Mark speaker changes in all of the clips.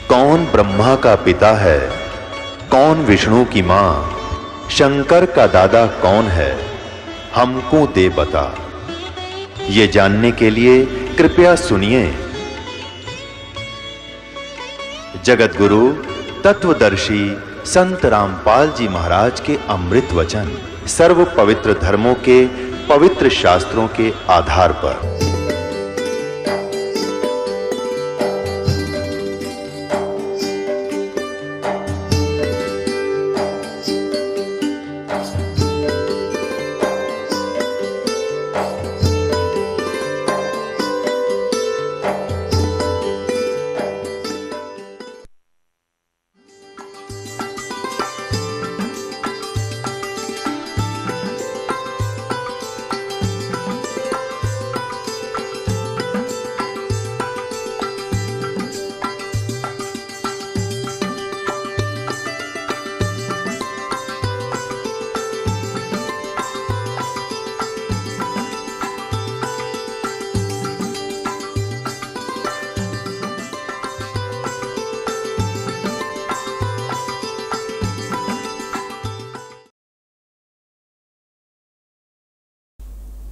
Speaker 1: कौन ब्रह्मा का पिता है, कौन विष्णु की मां, शंकर का दादा कौन है, हमको दे बता। ये जानने के लिए कृपया सुनिए। जगत गुरु तत्वदर्शी संत रामपाल जी महाराज के अमृत वचन सर्व पवित्र धर्मों के पवित्र शास्त्रों के आधार पर।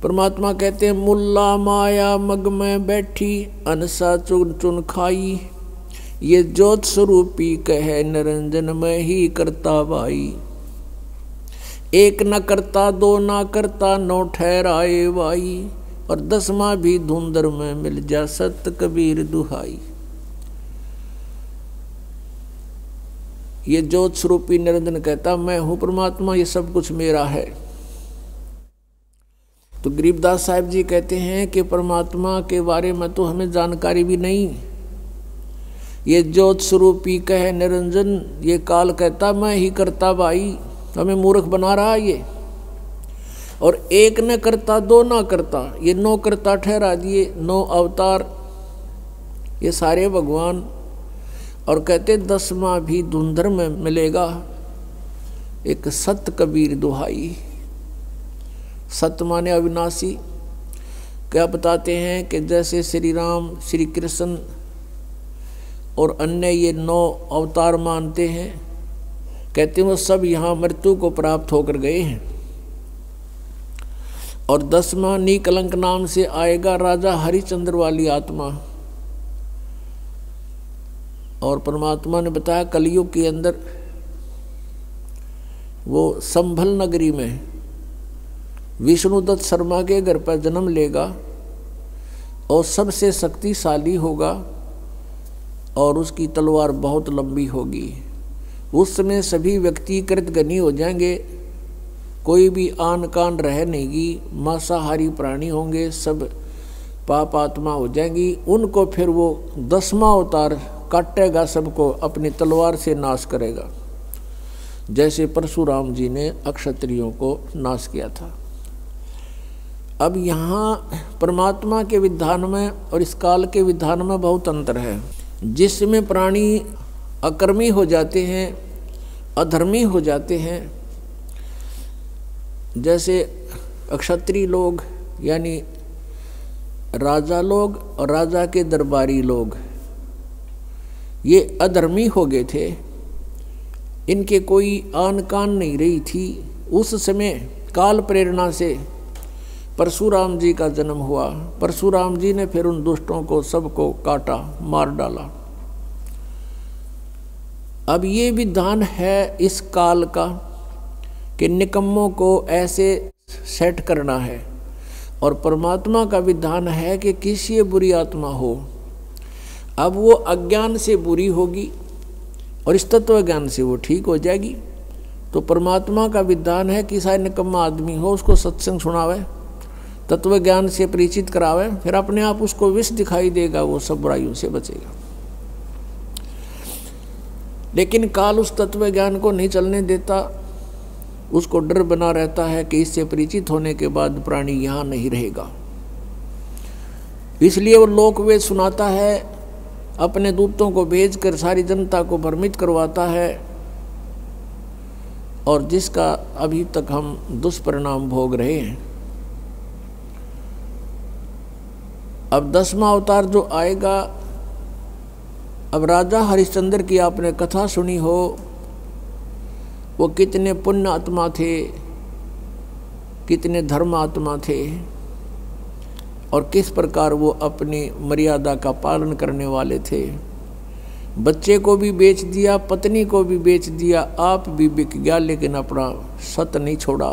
Speaker 2: परमात्मा कहते हैं मुल्ला माया मग में बैठी अनसा चुन चुन खाई, ये ज्योत स्वरूपी कहे निरंजन में ही करता भाई। एक न करता दो ना करता नौ ठहराए भाई, और दसवां भी धुंधर में मिल जा सत कबीर दुहाई। ये ज्योत स्वरूपी निरंजन कहता मैं हूं परमात्मा, ये सब कुछ मेरा है। तो गरीबदास साहिब जी कहते हैं कि परमात्मा के बारे में तो हमें जानकारी भी नहीं। ये ज्योत स्वरूपी कहे निरंजन, ये काल कहता मैं ही करता भाई, हमें मूर्ख बना रहा ये। और एक न करता दो ना करता, ये नौ करता ठहरा दिए, नौ अवतार ये सारे भगवान। और कहते दसवां भी धुंधर में मिलेगा, एक सत कबीर दुहाई। सत्य माने अविनाशी। क्या बताते हैं कि जैसे श्री राम श्री कृष्ण और अन्य ये 9 अवतार मानते हैं, कहते हैं वो सब यहाँ मृत्यु को प्राप्त होकर गए हैं। और 10वां निकलंक नाम से आएगा राजा हरिश्चंद्र वाली आत्मा। और परमात्मा ने बताया कलयुग के अंदर वो संभल नगरी में विष्णुदत्त शर्मा के घर पर जन्म लेगा और सबसे शक्तिशाली होगा और उसकी तलवार बहुत लंबी होगी। उस समय सभी व्यक्ति कृतघ्नी हो जाएंगे, कोई भी आन कान रह नहीं, मांसाहारी प्राणी होंगे, सब पाप आत्मा हो जाएंगी। उनको फिर वो 10वां अवतार काटेगा, सबको अपनी तलवार से नाश करेगा, जैसे परशुराम जी ने अक्षत्रियों को नाश किया था। अब यहाँ परमात्मा के विधान में और इस काल के विधान में बहुत अंतर है। जिसमें प्राणी अकर्मी हो जाते हैं, अधर्मी हो जाते हैं, जैसे अक्षत्रिय लोग यानी राजा लोग और राजा के दरबारी लोग, ये अधर्मी हो गए थे, इनके कोई आन कान नहीं रही थी। उस समय काल प्रेरणा से परशुराम जी का जन्म हुआ। परशुराम जी ने फिर उन दुष्टों को सबको काटा, मार डाला। अब ये विधान है इस काल का कि निकम्मों को ऐसे सेट करना है, और परमात्मा का विधान है कि किसी बुरी आत्मा हो, अब वो अज्ञान से बुरी होगी और इस तत्व ज्ञान से वो ठीक हो जाएगी। तो परमात्मा का विधान है कि शायद निकम्मा आदमी हो उसको सत्संग सुनावे, तत्व ज्ञान से परिचित करावे, फिर अपने आप उसको विष दिखाई देगा, वो सब बुराइयों से बचेगा। लेकिन काल उस तत्व ज्ञान को नहीं चलने देता, उसको डर बना रहता है कि इससे परिचित होने के बाद प्राणी यहाँ नहीं रहेगा। इसलिए वो लोकवेद सुनाता है, अपने दूतों को भेजकर सारी जनता को भ्रमित करवाता है, और जिसका अभी तक हम दुष्परिणाम भोग रहे हैं। अब 10वां अवतार जो आएगा, अब राजा हरिश्चंद्र की आपने कथा सुनी हो, वो कितने पुण्य आत्मा थे, कितने धर्म आत्मा थे, और किस प्रकार वो अपनी मर्यादा का पालन करने वाले थे। बच्चे को भी बेच दिया, पत्नी को भी बेच दिया, आप भी बिक गया, लेकिन अपना सत नहीं छोड़ा।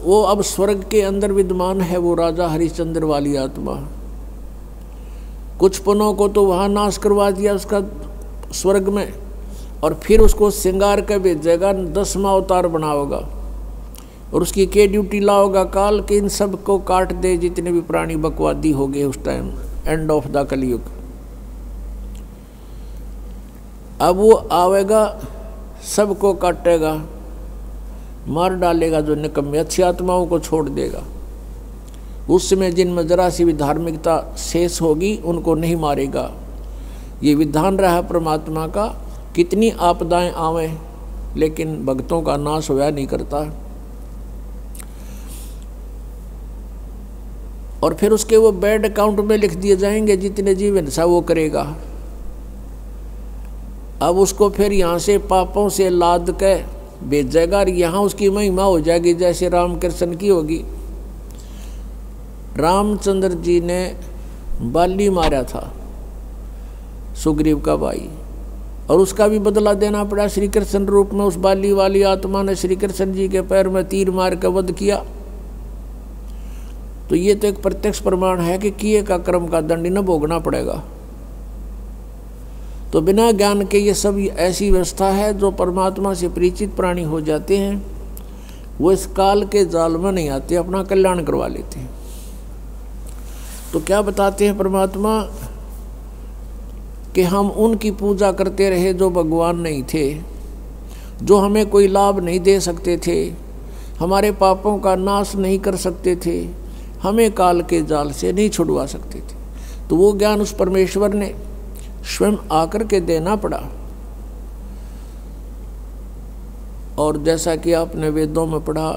Speaker 2: वो अब स्वर्ग के अंदर विद्यमान है, वो राजा हरिश्चंद्र वाली आत्मा। कुछ पुनों को तो वहाँ नाश करवा दिया उसका स्वर्ग में, और फिर उसको श्रृंगार कर भेजेगा, 10वां अवतार बनाओगा, और उसकी के ड्यूटी लाओगा काल कि इन सब को काट दे जितने भी प्राणी बकवादी हो गए उस टाइम, एंड ऑफ द कलयुग। अब वो आवेगा, सबको काटेगा, मार डालेगा जो निकम्मे, अच्छी आत्माओं को छोड़ देगा। उस समय जिनमें जरा सी भी धार्मिकता शेष होगी उनको नहीं मारेगा। ये विधान रहा परमात्मा का, कितनी आपदाएं आवें लेकिन भक्तों का नाश होया नहीं करता। और फिर उसके वो बैड अकाउंट में लिख दिए जाएंगे, जितने जीवन सा वो करेगा। अब उसको फिर यहाँ से पापों से लाद के भेजेगा, और यहाँ उसकी महिमा हो जाएगी जैसे रामकृष्ण की होगी। रामचंद्र जी ने बाली मारा था, सुग्रीव का भाई, और उसका भी बदला देना पड़ा श्री कृष्ण रूप में। उस बाली वाली आत्मा ने श्री कृष्ण जी के पैर में तीर मार कर वध किया। तो ये तो एक प्रत्यक्ष प्रमाण है कि किए का कर्म का दंड न भोगना पड़ेगा। तो बिना ज्ञान के ये सब ऐसी व्यवस्था है, जो परमात्मा से परिचित प्राणी हो जाते हैं वो इस काल के जाल में नहीं आते, अपना कल्याण करवा लेते हैं। तो क्या बताते हैं परमात्मा कि हम उनकी पूजा करते रहे जो भगवान नहीं थे, जो हमें कोई लाभ नहीं दे सकते थे, हमारे पापों का नाश नहीं कर सकते थे, हमें काल के जाल से नहीं छुड़वा सकते थे। तो वो ज्ञान उस परमेश्वर ने स्वयं आकर के देना पड़ा। और जैसा कि आपने वेदों में पढ़ा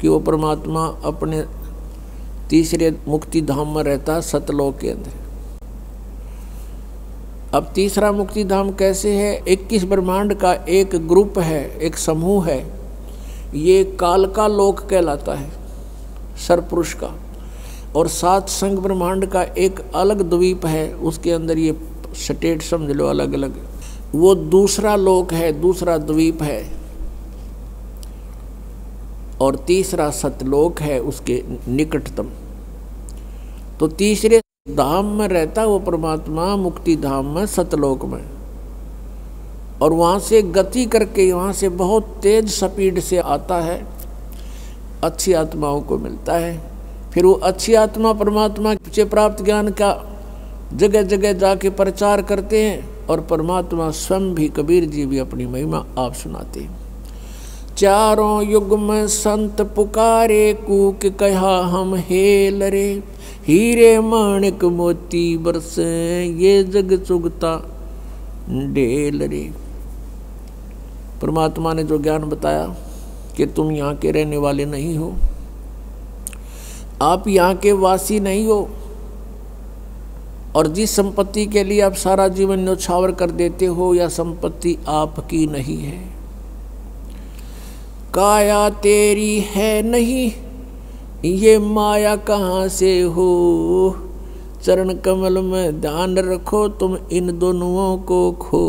Speaker 2: कि वो परमात्मा अपने तीसरे मुक्ति धाम में रहता, सतलोक के अंदर। अब तीसरा मुक्ति धाम कैसे है? 21 ब्रह्मांड का एक ग्रुप है, एक समूह है। ये काल का लोक कहलाता है, सरपुरुष का। और 7 संग ब्रह्मांड का एक अलग द्वीप है, उसके अंदर ये स्टेट समझ लो अलग अलग, वो दूसरा लोक है, दूसरा द्वीप है। और तीसरा सतलोक है उसके निकटतम। तो तीसरे धाम में रहता वो परमात्मा, मुक्ति धाम में, सतलोक में। और वहाँ से गति करके, वहाँ से बहुत तेज स्पीड से आता है, अच्छी आत्माओं को मिलता है। फिर वो अच्छी आत्मा परमात्मा से प्राप्त ज्ञान का जगह जगह जाके प्रचार करते हैं, और परमात्मा स्वयं भी, कबीर जी भी अपनी महिमा आप सुनाते हैं। चारों युग में संत पुकारे, कूक कहा हम हेल रे, हीरे माणिक मोती बरसे, ये जग चुगता ढेल रे। परमात्मा ने जो ज्ञान बताया कि तुम यहाँ के रहने वाले नहीं हो, आप यहाँ के वासी नहीं हो, और जिस संपत्ति के लिए आप सारा जीवन न्यौछावर कर देते हो, या संपत्ति आपकी नहीं है। काया तेरी है नहीं, ये माया कहाँ से हो, चरण कमल में ध्यान रखो, तुम इन दोनों को खो।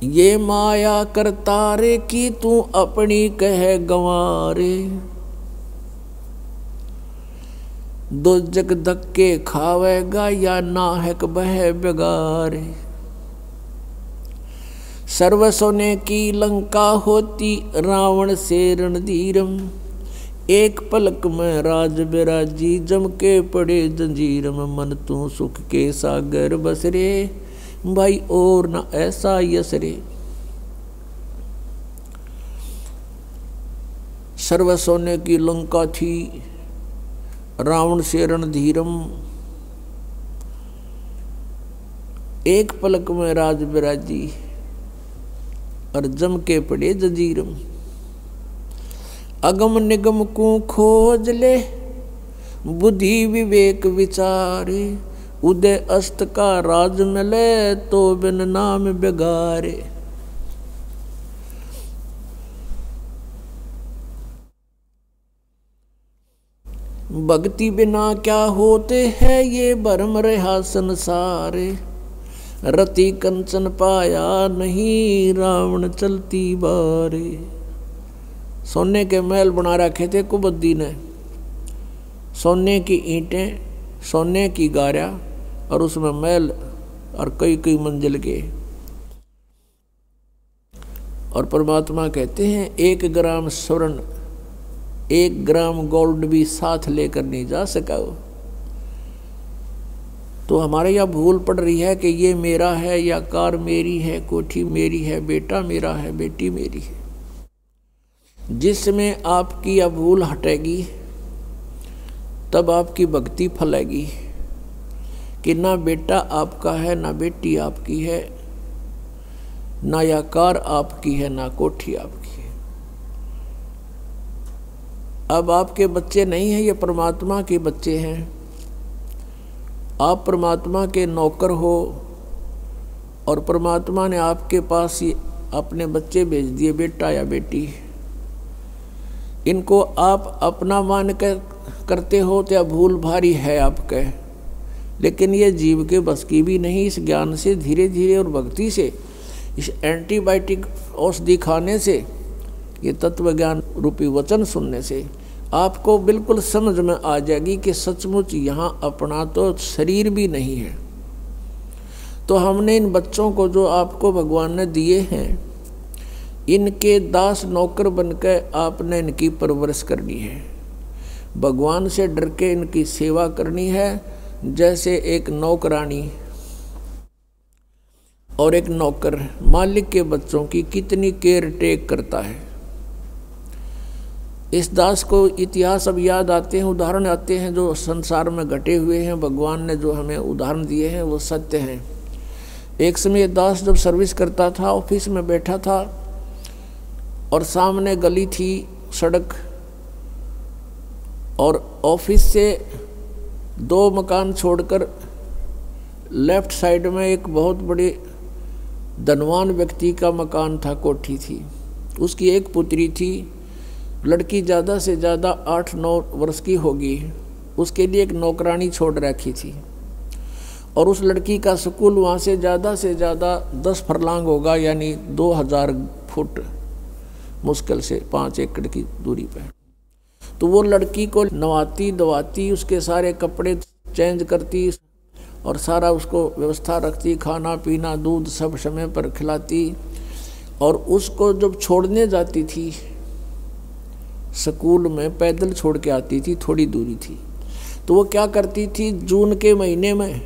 Speaker 2: ये माया करतारे की तू अपनी कह गंवारे, दो जग धक्के खावेगा या नाहक बह बेगारे। सर्व सोने की लंका होती रावण से रणधीरम, एक पलक में राज बिराजी जम के पड़े जंजीरम। मन तू सुख के सागर बसरे, भाई और न ऐसा यसरे। सर्व सोने की लंका थी, रावण से रणधीरम, एक पलक में राज बिराजी और जम के पड़े जंजीरम। अगम निगम को खोज ले, बुद्धि विवेक विचारे, उदय अस्त का राज मिले तो बिन नाम बेगारे। भक्ति बिना क्या होते हैं ये भरम रहा संसारे। रति कंचन पाया नहीं रावण चलती बारे। सोने के महल बना रखे थे कुबद्दी ने, सोने की ईंटें, सोने की गारा, और उसमें महल और कई कई मंजिल के। और परमात्मा कहते हैं 1 ग्राम स्वर्ण 1 ग्राम गोल्ड भी साथ लेकर नहीं जा सका। तो हमारे यहाँ भूल पड़ रही है कि ये मेरा है, या कार मेरी है, कोठी मेरी है, बेटा मेरा है, बेटी मेरी है। जिसमें आपकी यह भूल हटेगी तब आपकी भक्ति फलेगी कि ना बेटा आपका है, ना बेटी आपकी है, ना यह कार आपकी है, ना कोठी आपकी है। अब आपके बच्चे नहीं हैं, ये परमात्मा के बच्चे हैं। आप परमात्मा के नौकर हो और परमात्मा ने आपके पास ही अपने बच्चे भेज दिए, बेटा या बेटी। इनको आप अपना मान कर करते हो तो भूल भारी है आपके, लेकिन ये जीव के बस की भी नहीं। इस ज्ञान से धीरे धीरे और भक्ति से, इस एंटीबायोटिक औषधि खाने से, ये तत्व ज्ञान रूपी वचन सुनने से आपको बिल्कुल समझ में आ जाएगी कि सचमुच यहाँ अपना तो शरीर भी नहीं है। तो हमने इन बच्चों को जो आपको भगवान ने दिए हैं, इनके दास नौकर बनकर आपने इनकी परवरिश करनी है। भगवान से डर के इनकी सेवा करनी है, जैसे एक नौकरानी और एक नौकर मालिक के बच्चों की कितनी केयर टेक करता है। इस दास को इतिहास अब याद आते हैं, उदाहरण आते हैं जो संसार में घटे हुए हैं। भगवान ने जो हमें उदाहरण दिए हैं वो सत्य हैं। एक समय दास जब सर्विस करता था, ऑफिस में बैठा था और सामने गली थी, सड़क, और ऑफिस से 2 मकान छोड़कर लेफ्ट साइड में एक बहुत बड़े धनवान व्यक्ति का मकान था, कोठी थी। उसकी एक पुत्री थी, लड़की ज़्यादा से ज़्यादा 8-9 वर्ष की होगी। उसके लिए एक नौकरानी छोड़ रखी थी, और उस लड़की का स्कूल वहाँ से ज़्यादा 10 फरलांग होगा, यानी 2000 फुट मुश्किल से 5 एकड़ की दूरी पर। तो वो लड़की को नवाती धवाती, उसके सारे कपड़े चेंज करती और सारा उसको व्यवस्था रखती, खाना पीना दूध सब समय पर खिलाती। और उसको जब छोड़ने जाती थी स्कूल में, पैदल छोड़ के आती थी, थोड़ी दूरी थी, तो वो क्या करती थी, जून के महीने में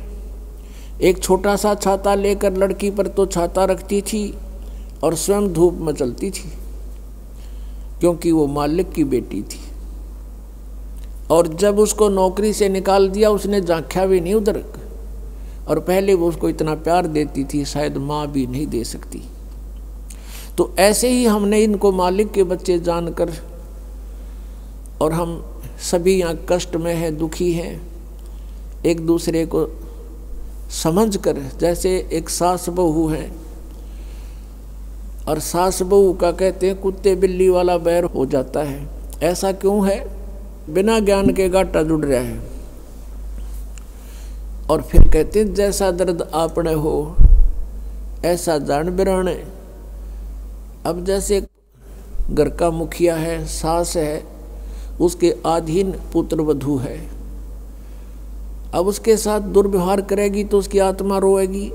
Speaker 2: एक छोटा सा छाता लेकर लड़की पर तो छाता रखती थी और स्वयं धूप में चलती थी, क्योंकि वो मालिक की बेटी थी। और जब उसको नौकरी से निकाल दिया, उसने झांका भी नहीं उधर, और पहले वो उसको इतना प्यार देती थी, शायद माँ भी नहीं दे सकती। तो ऐसे ही हमने इनको मालिक के बच्चे जानकर, और हम सभी यहाँ कष्ट में हैं, दुखी हैं, एक दूसरे को समझकर, जैसे एक सास बहू है, और सास बहू का कहते हैं कुत्ते बिल्ली वाला बैर हो जाता है। ऐसा क्यों है? बिना ज्ञान के गाटा जुड़ रहा है। और फिर कहते हैं जैसा दर्द आपने हो ऐसा जान बिराने। अब जैसे घर का मुखिया है, सास है, उसके अधीन पुत्र वधू है, अब उसके साथ दुर्व्यवहार करेगी तो उसकी आत्मा रोएगी,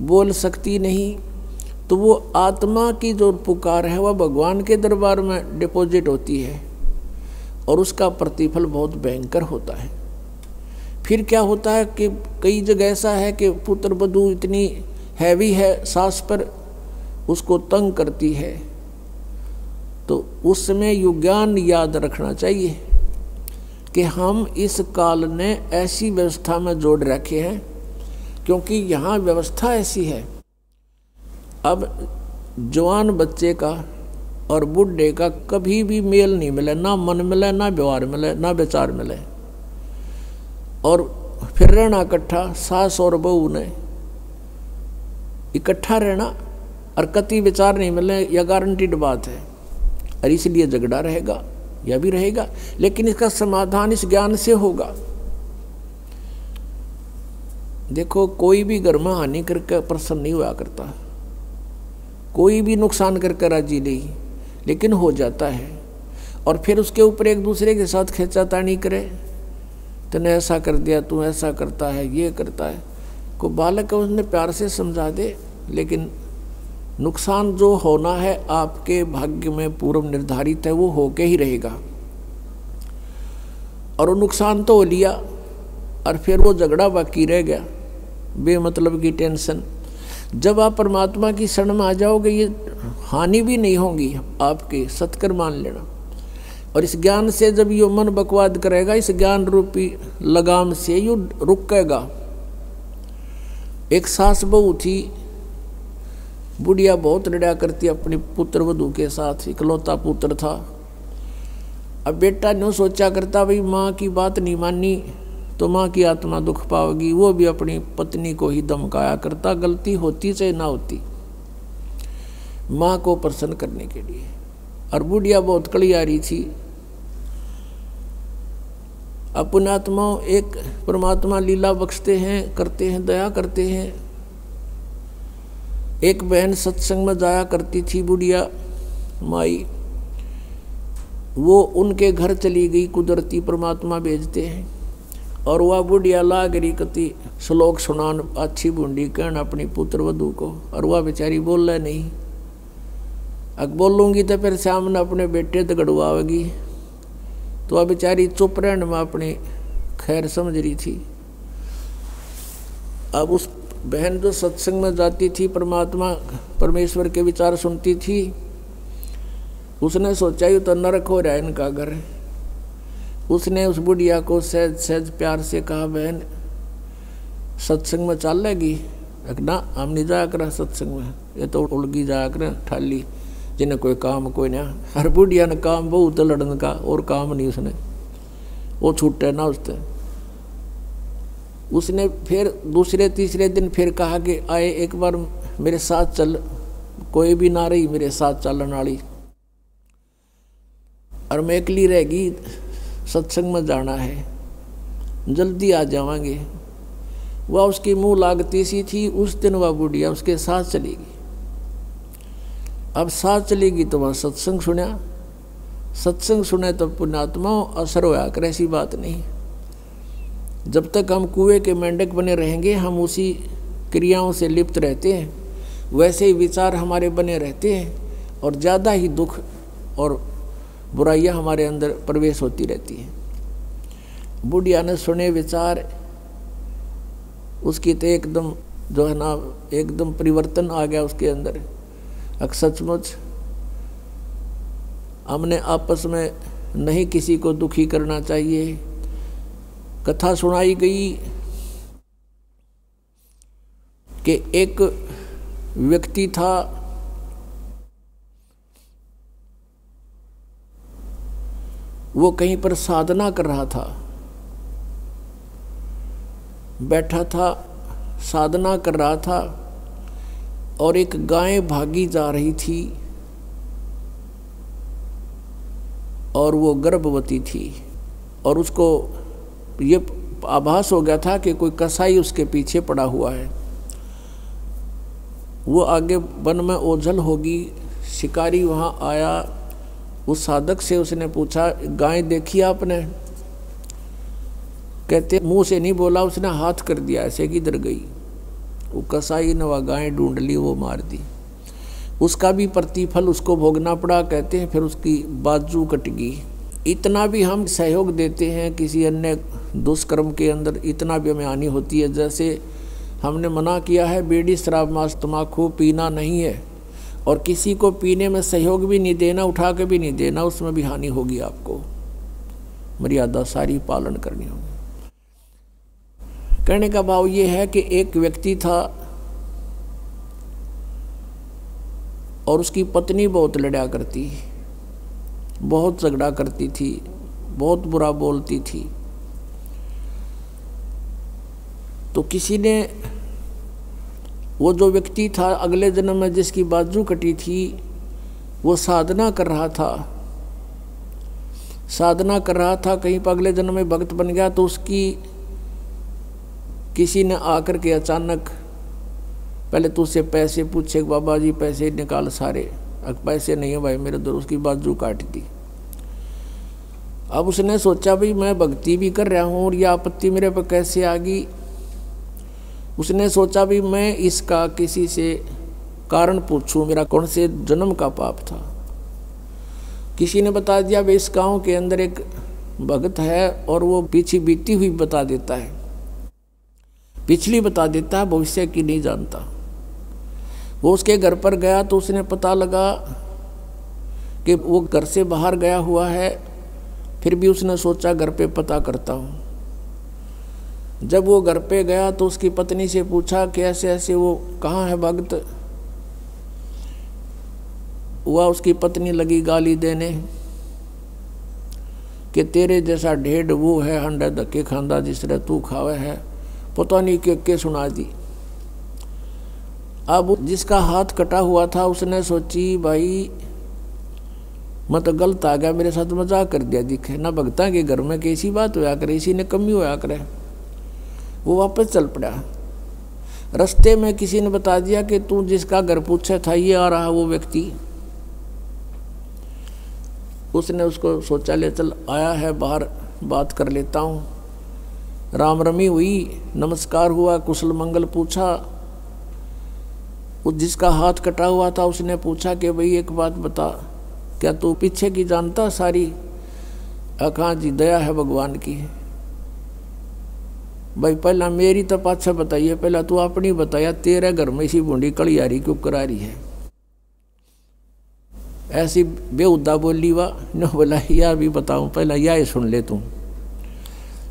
Speaker 2: बोल सकती नहीं। तो वो आत्मा की जो पुकार है वह भगवान के दरबार में डिपॉजिट होती है, और उसका प्रतिफल बहुत भयंकर होता है। फिर क्या होता है कि कई जगह ऐसा है कि पुत्र वधू इतनी हैवी है सास पर, उसको तंग करती है। तो उस समय ये ज्ञान याद रखना चाहिए कि हम इस काल ने ऐसी व्यवस्था में जोड़ रखे हैं, क्योंकि यहाँ व्यवस्था ऐसी है। अब जवान बच्चे का और बूढ़े का कभी भी मेल नहीं मिले, ना मन मिले, ना व्यवहार मिले, ना विचार मिले। और फिर रहना इकट्ठा, सास और बहू ने इकट्ठा रहना और कति विचार नहीं मिलने, यह गारंटीड बात है। और इसलिए झगड़ा रहेगा, यह भी रहेगा, लेकिन इसका समाधान इस ज्ञान से होगा। देखो, कोई भी घर में हानि करके प्रसन्न नहीं हुआ करता, कोई भी नुकसान करके राजी नहीं, लेकिन हो जाता है। और फिर उसके ऊपर एक दूसरे के साथ खींचातानी करे, तूने ऐसा कर दिया, तू ऐसा करता है, ये करता है। को बालक को उसने प्यार से समझा दे, लेकिन नुकसान जो होना है आपके भाग्य में पूर्व निर्धारित है, वो होके ही रहेगा। और वो नुकसान तो हो लिया, और फिर वो झगड़ा बाकी रह गया, बेमतलब की टेंशन। जब आप परमात्मा की शरण में आ जाओगे, ये हानि भी नहीं होगी आपके, सत्कर मान लेना। और इस ज्ञान से जब यो मन बकवाद करेगा, इस ज्ञान रूपी लगाम से यो रुकेगा। एक सास बहू थी, बुढ़िया बहुत लड़ा करती अपनी पुत्र वधू के साथ, इकलौता पुत्र था। अब बेटा न्यू सोचा करता, भाई माँ की बात नहीं मानी तो माँ की आत्मा दुख पाओगी। वो भी अपनी पत्नी को ही धमकाया करता, गलती होती चाहे ना होती, माँ को प्रसन्न करने के लिए। और बुढ़िया बहुत कलियारी थी। अपने आत्मा एक परमात्मा लीला बख्शते हैं, करते हैं, दया करते हैं। एक बहन सत्संग में जाया करती थी, बुढ़िया माई, वो उनके घर चली गई, कुदरती परमात्मा भेजते हैं। और वह बुढ़िया लाग रही कति श्लोक सुनान, अच्छी बूंदी कहना अपनी पुत्र वधू को, और वह बेचारी बोल रहा नहीं। अब बोलूँगी तो फिर सामने अपने बेटे तगड़वाएगी, तो वह बेचारी चुप रहने में अपनी खैर समझ रही थी। अब उस बहन जो सत्संग में जाती थी, परमात्मा परमेश्वर के विचार सुनती थी, उसने सोचा ये तो नरक हो रहा है इनका घर। उसने उस बुढ़िया को सहज सहज प्यार से कहा, बहन सत्संग में चल लेगी? ना, हम नहीं जाया करें सत्संग में, ये तो उड़गी जाया करें ठाली, जिन्हें कोई काम कोई ना। हर बुढ़िया ने काम बहुत लड़न का, और काम नहीं उसने, वो छूटे ना उससे। उसने फिर दूसरे तीसरे दिन फिर कहा कि आए एक बार मेरे साथ चल, कोई भी ना रही मेरे साथ चलने वाली, और मैं अकेली रहेगी, सत्संग में जाना है, जल्दी आ जावांगे। वह उसकी मुंह लागती सी थी। उस दिन वह बुढ़िया उसके साथ चलेगी। अब साथ चलेगी तो वह सत्संग सुना, सत्संग सुने तो पुण्यात्मा असर होया कर, ऐसी बात नहीं। जब तक हम कुएं के मेंढक बने रहेंगे, हम उसी क्रियाओं से लिप्त रहते हैं, वैसे ही विचार हमारे बने रहते हैं, और ज़्यादा ही दुख और बुराइयां हमारे अंदर प्रवेश होती रहती हैं। बुढ़िया ने सुने विचार, उसकी तो एकदम जो है ना, एकदम परिवर्तन आ गया उसके अंदर। अब सचमुच हमने आपस में नहीं किसी को दुखी करना चाहिए। कथा सुनाई गई कि एक व्यक्ति था, वो कहीं पर साधना कर रहा था, बैठा था, साधना कर रहा था, और एक गाय भागी जा रही थी, और वो गर्भवती थी, और उसको ये आभास हो गया था कि कोई कसाई उसके पीछे पड़ा हुआ है। वो आगे वन में ओझल होगी। शिकारी वहाँ आया, उस साधक से उसने पूछा, गाय देखी आपने? कहते मुंह से नहीं बोला, उसने हाथ कर दिया ऐसे कि इधर गई। वो कसाई ने वह गाय ढूंढ ली, वो मार दी। उसका भी प्रतिफल उसको भोगना पड़ा। कहते हैं फिर उसकी बाजू कट गई। इतना भी हम सहयोग देते हैं किसी अन्य दुष्कर्म के अंदर, इतना भी हमें हानि होती है। जैसे हमने मना किया है बीड़ी शराब मांस तम्बाकू पीना नहीं है, और किसी को पीने में सहयोग भी नहीं देना, उठा के भी नहीं देना, उसमें भी हानि होगी। आपको मर्यादा सारी पालन करनी होगी। कहने का भाव ये है कि एक व्यक्ति था, और उसकी पत्नी बहुत लड़ा करती, बहुत झगड़ा करती थी, बहुत बुरा बोलती थी। तो किसी ने, वो जो व्यक्ति था अगले जन्म में जिसकी बाजू कटी थी, वो साधना कर रहा था, कहीं पर अगले जन्म में भक्त बन गया। तो उसकी किसी ने आकर के अचानक पहले तो उससे पैसे पूछे, बाबा जी पैसे निकाल सारे, अब पैसे नहीं है भाई मेरे दर, उसकी बाजू काट दी। अब उसने सोचा भाई मैं भक्ति भी कर रहा हूँ और यह आपत्ति मेरे पर कैसे आ गई। उसने सोचा भी मैं इसका किसी से कारण पूछूं, मेरा कौन से जन्म का पाप था। किसी ने बता दिया भाई इस गांव के अंदर एक भगत है और वो पीछे बीती हुई बता देता है, पिछली बता देता है, भविष्य की नहीं जानता। वो उसके घर पर गया तो उसने पता लगा कि वो घर से बाहर गया हुआ है, फिर भी उसने सोचा घर पे पता करता हूँ। जब वो घर पे गया तो उसकी पत्नी से पूछा कि ऐसे ऐसे वो कहाँ है भक्त हुआ। उसकी पत्नी लगी गाली देने कि तेरे जैसा ढेड वो है, हंडा धक्के खांदा जिस तरह तू खावे है, पता नहीं के सुना दी। अब जिसका हाथ कटा हुआ था उसने सोची भाई मैं तो गलत आ गया, मेरे साथ मजाक कर दिया, दिखे ना भगता के घर में कैसी बात होया करे, इसी ने कमी होया करे। वो वापस चल पड़ा। रास्ते में किसी ने बता दिया कि तू जिसका घर पूछा था ये आ रहा वो व्यक्ति। उसने उसको सोचा ले चल आया है बाहर, बात कर लेता हूँ। राम रमी हुई, नमस्कार हुआ, कुशल मंगल पूछा। उस जिसका हाथ कटा हुआ था उसने पूछा कि भाई एक बात बता, क्या तू पीछे की जानता सारी? कहाँ जी दया है भगवान की। भाई पहला मेरी तो पाछा बताइए, पहला तू अपनी बताया, तेरे घर में इसी बूंदी कलियारी क्यों करा रही है? ऐसी बेहुदा बोली वाह न बोला, यह भी बताऊं पहला यह सुन ले तू।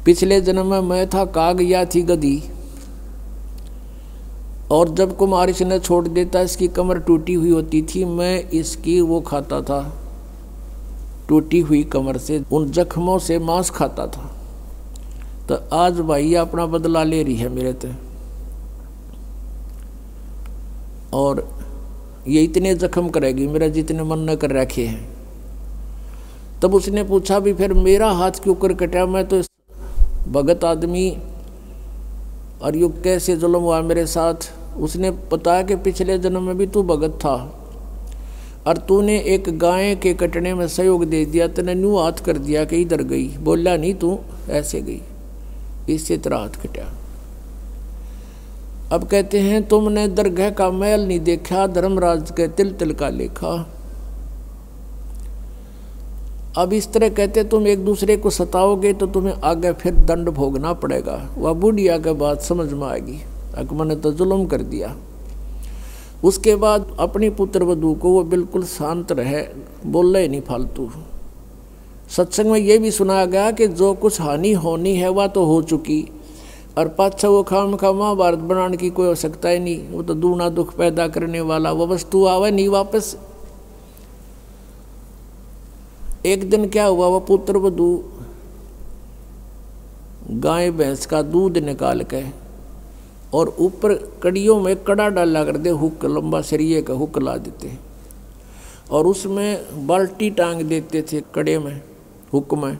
Speaker 2: पिछले जन्म में मैं था काग, या थी गधी, और जब कुमार इसने छोड़ देता इसकी कमर टूटी हुई होती थी, मैं इसकी वो खाता था, टूटी हुई कमर से उन जख्मों से मांस खाता था। तो आज भाई अपना बदला ले रही है मेरे ते, और ये इतने जख्म करेगी मेरा जितने मन न कर रखे हैं। तब उसने पूछा भी फिर मेरा हाथ क्यों कर कटा, मैं तो भगत आदमी, और यू कैसे जुल्म हुआ मेरे साथ। उसने बताया कि पिछले जन्म में भी तू भगत था और तूने एक गाय के कटने में सहयोग दे दिया, तूने न्यू हाथ कर दिया कि इधर गई, बोला नहीं तू ऐसे गई, इससे तेरा हाथ कटा। अब कहते हैं तुमने दरगाह का मैल नहीं देखा, धर्मराज के तिल तिल का लेखा। अब इस तरह कहते तुम एक दूसरे को सताओगे तो तुम्हें आगे फिर दंड भोगना पड़ेगा। वह बुढ़िया के बात समझ में आएगी, मैंने तो जुल्म कर दिया। उसके बाद अपनी पुत्र वधू को वो बिल्कुल शांत रहे, बोल रहे नहीं फालतू। सत्संग में ये भी सुनाया गया कि जो कुछ हानि होनी है वह तो हो चुकी, और पाछा वो खाम खा महाभारत बनाने की कोई आवश्यकता ही नहीं। वो तो दूना दुख पैदा करने वाला वो वस्तु आवे नहीं वापस। एक दिन क्या हुआ, वह पुत्र वधू गाय भैंस का दूध निकाल के और ऊपर कड़ियों में कड़ा डाला कर दे, हुक लंबा सरिये का हुक ला देते और उसमें बाल्टी टांग देते थे कड़े में, हुक में,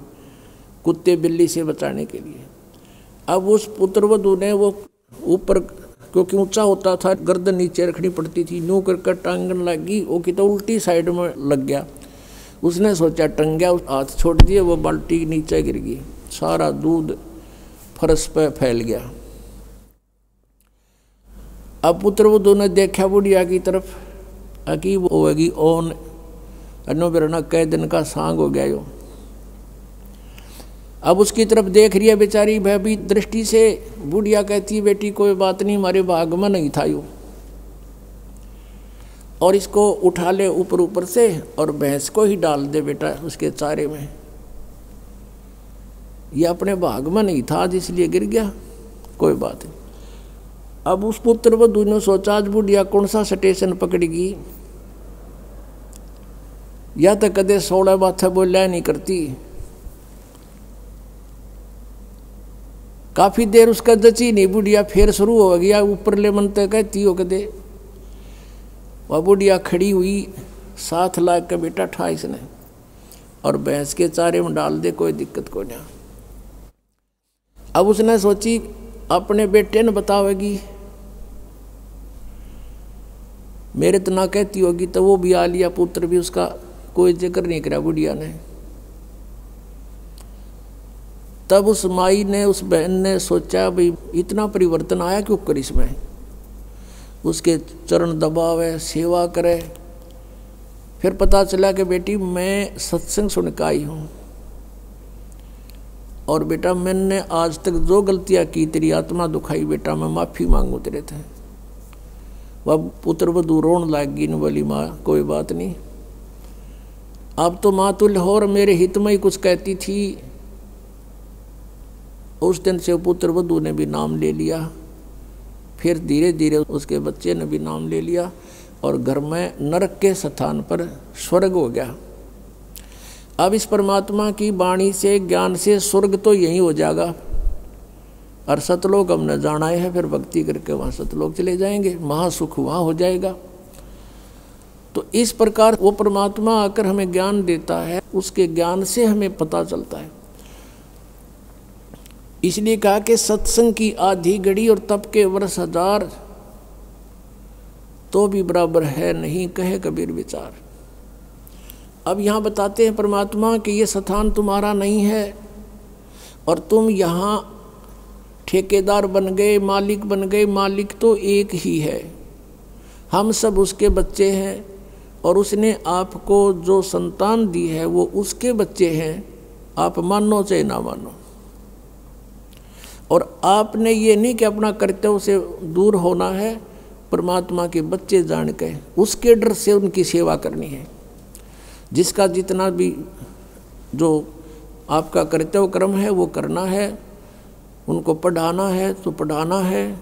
Speaker 2: कुत्ते बिल्ली से बचाने के लिए। अब उस पुत्रवधू ने वो ऊपर, क्योंकि ऊंचा होता था, गर्दन नीचे रखनी पड़ती थी, न्यू कर टांगन लगी, वो कि तो उल्टी साइड में लग गया। उसने सोचा टंग गया, हाथ छोड़ दिए, वो बाल्टी नीचे गिर गई, सारा दूध फर्श पे फैल गया। अब पुत्रवधू ने देखा बुढ़िया की तरफ, अकी वो होगी ओन अनो बिरना कई दिन का सांग हो गया यो। अब उसकी तरफ देख रही है बेचारी भयभीत दृष्टि से। बुढ़िया कहती है बेटी कोई बात नहीं, हमारे भाग में नहीं था यो, और इसको उठा ले ऊपर ऊपर से और भैंस को ही डाल दे बेटा उसके चारे में, ये अपने भाग में नहीं था इसलिए गिर गया, कोई बात नहीं। अब उस पुत्र वधू ने सोचा आज बुढ़िया कौन सा स्टेशन पकड़ेगी, या तो कदे 16 बातें बोलिया नहीं करती। काफी देर उसका जची नहीं बुढ़िया, फिर शुरू हो गया ऊपर ले मन तक कहती हो कदे। वह बुढ़िया खड़ी हुई, 7 लाख का बेटा ठा इसने और भैंस के चारे में डाल दे, कोई दिक्कत को नहीं। अब उसने सोची अपने बेटे ने बतावेगी, मेरे तो ना कहती होगी, तो वो भी आ लिया, पुत्र भी उसका कोई जिक्र नहीं करा बुढ़िया ने। तब उस माई ने, उस बहन ने सोचा भाई इतना परिवर्तन आया क्यों कर इसमें, उसके चरण दबावे, सेवा करे। फिर पता चला कि बेटी मैं सत्संग सुन के आई हूँ और बेटा मैंने आज तक जो गलतियाँ की तेरी आत्मा दुखाई, बेटा मैं माफ़ी मांगू तेरे थे। वह पुत्र वधू रोन लागी न बोली माँ कोई बात नहीं, अब तो माँ तुल्य हो और मेरे हित में ही कुछ कहती थी। उस दिन से पुत्र वधू ने भी नाम ले लिया, फिर धीरे धीरे उसके बच्चे ने भी नाम ले लिया और घर में नरक के स्थान पर स्वर्ग हो गया। अब इस परमात्मा की वाणी से, ज्ञान से स्वर्ग तो यही हो जाएगा और सतलोक हमने जाना है, फिर भक्ति करके वहाँ सतलोक चले जाएंगे, महासुख वहाँ हो जाएगा। तो इस प्रकार वो परमात्मा आकर हमें ज्ञान देता है, उसके ज्ञान से हमें पता चलता है। इसलिए कहा कि सत्संग की आधी घड़ी और तप के वर्ष 1000 तो भी बराबर है नहीं, कहे कबीर विचार। अब यहाँ बताते हैं परमात्मा कि ये स्थान तुम्हारा नहीं है और तुम यहाँ ठेकेदार बन गए, मालिक बन गए। मालिक तो एक ही है, हम सब उसके बच्चे हैं और उसने आपको जो संतान दी है वो उसके बच्चे हैं, आप मानो चाहे ना मानो। और आपने ये नहीं कि अपना कर्तव्य से दूर होना है, परमात्मा के बच्चे जान के उसके डर से उनकी सेवा करनी है। जिसका जितना भी जो आपका कर्तव्य कर्म है वो करना है, उनको पढ़ाना है तो पढ़ाना है,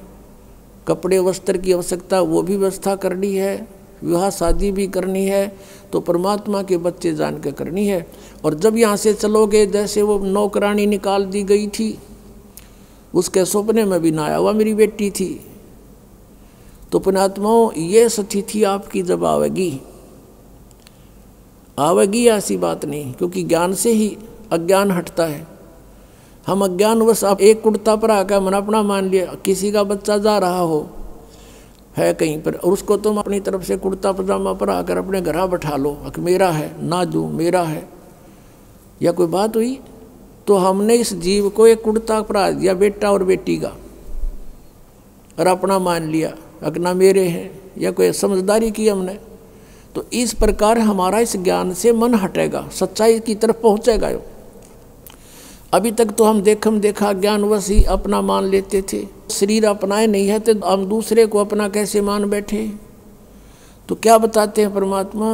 Speaker 2: कपड़े वस्त्र की आवश्यकता वो भी व्यवस्था करनी है, विवाह शादी भी करनी है, तो परमात्मा के बच्चे जान के करनी है। और जब यहाँ से चलोगे, जैसे वो नौकरानी निकाल दी गई थी, उसके सपने में भी ना आया वह मेरी बेटी थी। तो पुण्यात्माओं ये स्थिति आपकी जब आवेगी ऐसी बात नहीं, क्योंकि ज्ञान से ही अज्ञान हटता है। हम अज्ञानवश आप एक कुर्ता पर आकर मन अपना मान लिया, किसी का बच्चा जा रहा हो है कहीं पर और उसको तुम अपनी तरफ से कुर्ता पजामा पर आकर अपने घर बैठा लो, मेरा है ना जो मेरा है, या कोई बात हुई? तो हमने इस जीव को एक कुर्ता परा दिया बेटा और बेटी का और अपना मान लिया, अगना मेरे हैं, या कोई समझदारी की हमने। तो इस प्रकार हमारा इस ज्ञान से मन हटेगा, सच्चाई की तरफ पहुंचेगा। अभी तक तो हम देखा ज्ञानवश ही अपना मान लेते थे, शरीर अपनाए नहीं है तो हम दूसरे को अपना कैसे मान बैठे। तो क्या बताते हैं परमात्मा,